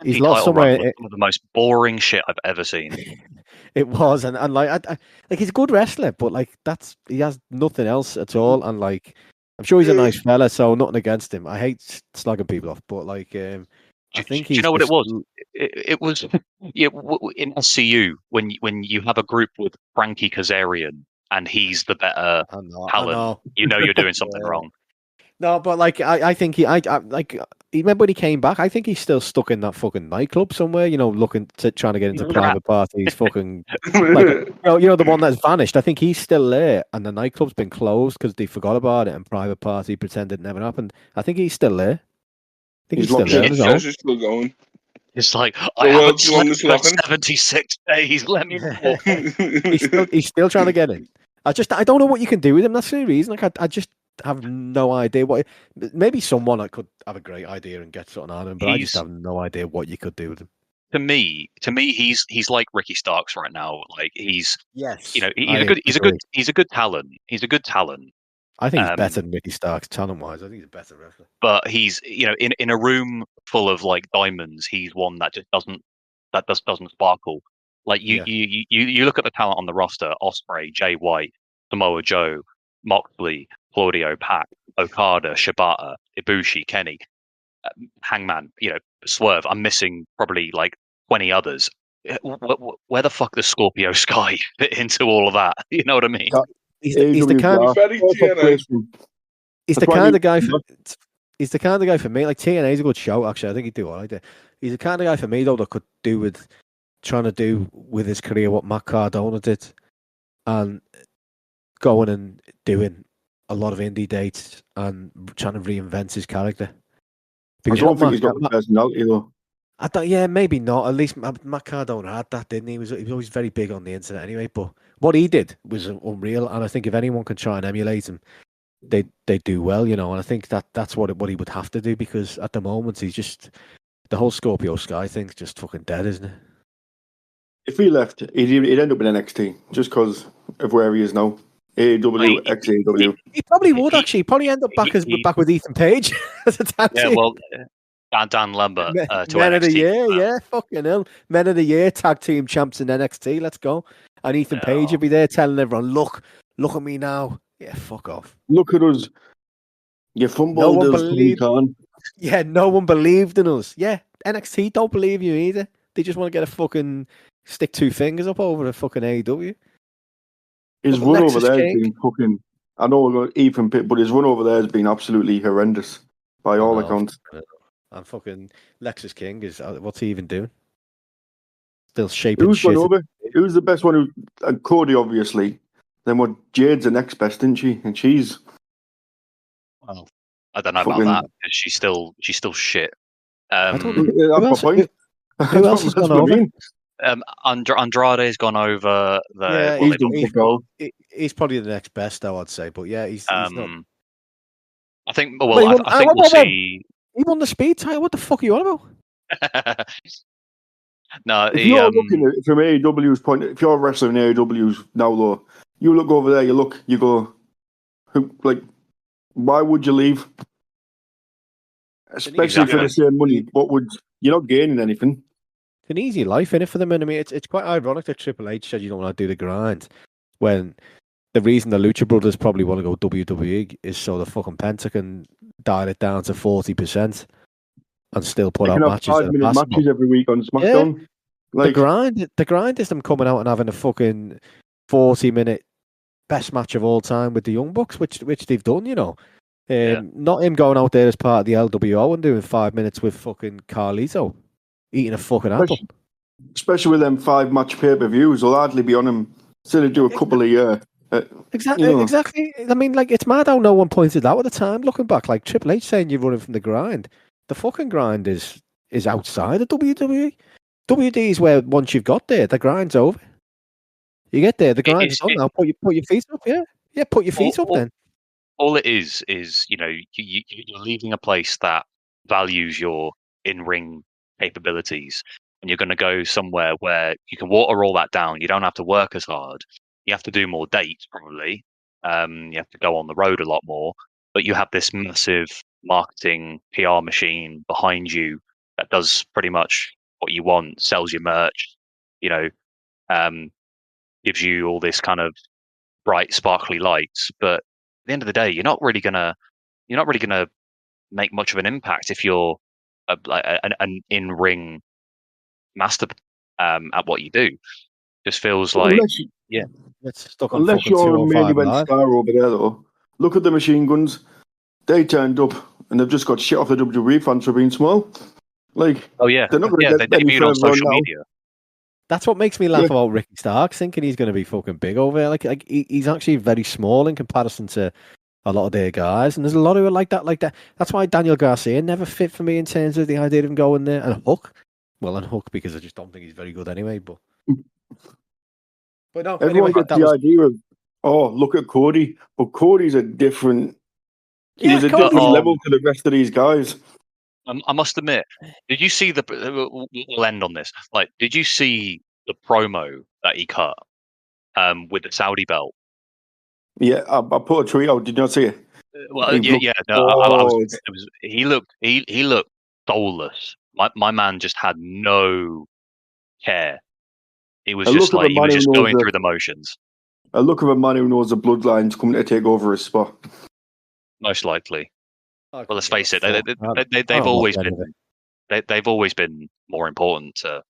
He's lost somewhere. One of the most boring shit I've ever seen. It was, and like he's a good wrestler, but like he has nothing else at all. And like I'm sure he's a nice fella, so nothing against him. I hate slugging people off, but like I think he's. Do you know what it was? It was in SCU when you have a group with Frankie Kazarian and he's the better talent. You're doing something wrong. No, but like I think he, I like. Remember when he came back? I think he's still stuck in that fucking nightclub somewhere. Looking to trying to get into private parties. Fucking like the one that's vanished. I think he's still there, and the nightclub's been closed because they forgot about it, and private party pretended it never happened. I think he's still there. I think he's still there. He's still going. It's like I haven't slept for 76 days. Let me walk. he's still trying to get in. I don't know what you can do with him. That's the only reason. Like I just have no idea what. Maybe someone I could have a great idea and get something out of him, but I just have no idea what you could do with him. To me, he's like Ricky Starks right now. Like he's he's a good talent. He's a good talent. I think he's better than Ricky Starks talent wise. I think he's a better wrestler. But he's in a room full of like diamonds, he's one that just doesn't sparkle. Like you look at the talent on the roster: Ospreay, Jay White, Samoa Joe, Moxley, Claudio, Pac, Okada, Shibata, Ibushi, Kenny, Hangman. Swerve. I'm missing probably like 20 others. Where the fuck does Scorpio Sky fit into all of that? You know what I mean? He's the kind of guy for me. Like TNA's a good show, actually. I think he'd do all right. He's the kind of guy for me though that could do with trying to do with his career what Matt Cardona did, and going and doing a lot of indie dates and trying to reinvent his character. Because I don't think he's got the personality though. I thought, yeah, maybe not. At least Matt Cardona had that, didn't he? He was always very big on the internet anyway. But what he did was unreal, and I think if anyone can try and emulate him, they do well, And I think that's what he would have to do, because at the moment he's just the whole Scorpio Sky thing's just fucking dead, isn't it? If he left, he'd end up in NXT just because of where he is now. AEW, ex-AEW. He probably would actually. Probably end up back with Ethan Page as a tag team. Yeah, well. Dan Lambert to Men NXT. of the Year, yeah, fucking hell. Men of the Year, tag team champs in NXT, let's go. And Ethan Page will be there telling everyone, look at me now. Yeah, fuck off. Look at us. You fumbled us, Yeah, no one believed in us. Yeah, NXT don't believe you either. They just want to get a fucking stick two fingers up over a fucking AEW. His run over there has been fucking... I know we're going Ethan Pitt, but his run over there has been absolutely horrendous by all accounts. And fucking Lexus King is... What's he even doing? Still shaping Who's shit. gone over? Who's the best one? Cody, obviously. Then what? Jade's the next best, isn't she? And she's... Well, I don't know about that, because she's still shit. That's my point. Who else has gone over? Andrade's gone over. He's probably the next best, though, I'd say. But yeah, he's not... I think... Well, I think we'll see... He won the speed title. What the fuck are you on about? No, if you're looking at it from AEW's point, if you're wrestling AEW's now, though, you look over there, you go, like, why would you leave? Especially for the same money. You're not gaining anything. It's an easy life, innit, for them. And I mean, it's quite ironic that Triple H said you don't want to do the grind, when the reason the Lucha Brothers probably want to go WWE is so the fucking Penta can dial it down to 40% and still put out matches. 5-minute matches every week on SmackDown. Yeah. Like, the grind is them coming out and having a fucking 40-minute best match of all time with the Young Bucks, which they've done, Not him going out there as part of the LWO and doing 5 minutes with fucking Carlito eating a fucking apple. Especially with them 5-match pay-per-views, they'll hardly be on them. So they do a couple a year. Exactly. I mean, like, it's mad how no one pointed out at the time. Looking back, like Triple H saying you're running from the grind. The fucking grind is outside of WWE. WWE is where once you've got there, the grind's over. You get there, the grind's done now. Put your feet up, yeah. Put your feet up then. All it is you're leaving a place that values your in-ring capabilities, and you're going to go somewhere where you can water all that down. You don't have to work as hard. You have to do more dates, probably. You have to go on the road a lot more. But you have this massive marketing PR machine behind you that does pretty much what you want, sells your merch, gives you all this kind of bright, sparkly lights. But at the end of the day, you're not really gonna make much of an impact if you're an in-ring master at what you do. Just feels like Let's stuck on unless you're a main event 205 star over there, though. Look at the machine guns. they turned up and they've just got shit off the WWE fans for being small. Like, Oh yeah, they're not going to they get any debuted on further on social now. media. That's what makes me laugh about Ricky Starks, thinking he's going to be fucking big over there. Like he's actually very small in comparison to a lot of their guys, and there's a lot who are like that. That's why Daniel Garcia never fit for me in terms of the idea of him going there. And Hook, because I just don't think he's very good anyway. But no, everyone anyway, gets the idea of, look at Cody, but Cody's a different. He was a different level to the rest of these guys. I must admit, did you see we'll end on this. Like, did you see the promo that he cut with the Saudi belt? Yeah, I put a tweet out. Did you not see it? Well, he looked soulless. My man just had no care. It was just like he was just going through the motions. A look of a man who knows the bloodline's coming to take over his spot. Most likely. Well, let's face it. They've always been. They've always been more important to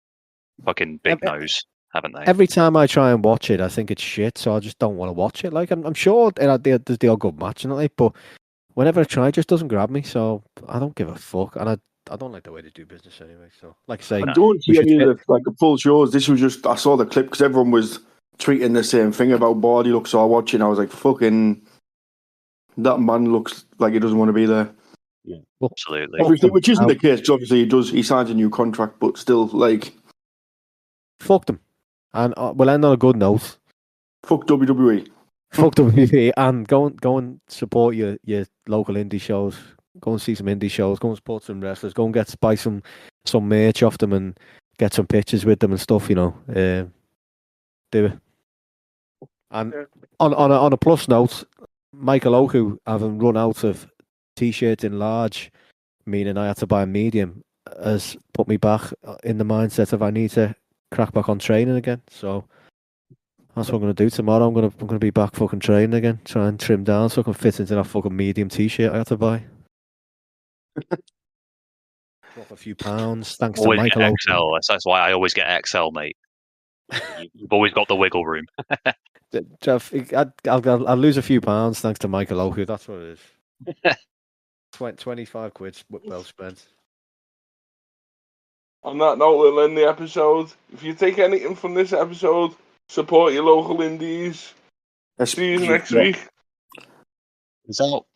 fucking Big Nose, haven't they? Every time I try and watch it, I think it's shit, so I just don't want to watch it. Like I'm sure there's the odd good match in it, but whenever I try, it just doesn't grab me. So I don't give a fuck, and I don't like the way they do business anyway. So, like I say, I don't see any of the full shows. This was just I saw the clip because everyone was tweeting the same thing about body look. So I watched it and I was like, fucking, that man looks like he doesn't want to be there. Yeah, absolutely. Obviously, which isn't the case. Because obviously, he signs a new contract, but still, like, fuck them. And we'll end on a good note. Fuck WWE. Fuck WWE, and go and support your local indie shows. Go and see some indie shows. Go and support some wrestlers. Go and buy some merch off them and get some pictures with them and stuff. You know, do it. And on a plus note, Michael Oku, having run out of t-shirts in large, meaning I had to buy a medium, has put me back in the mindset of I need to crack back on training again. So that's what I'm going to do tomorrow. I'm going to be back fucking training again, try and trim down so I can fit into that fucking medium t-shirt I had to buy. Drop a few pounds, thanks always to Michael XL. That's why I always get XL, mate. You've always got the wiggle room. Jeff, I'll lose a few pounds thanks to Michael Oku. That's what it is. 25 quid, well spent. On that note, we'll end the episode. If you take anything from this episode, support your local indies. See you next week. Peace out.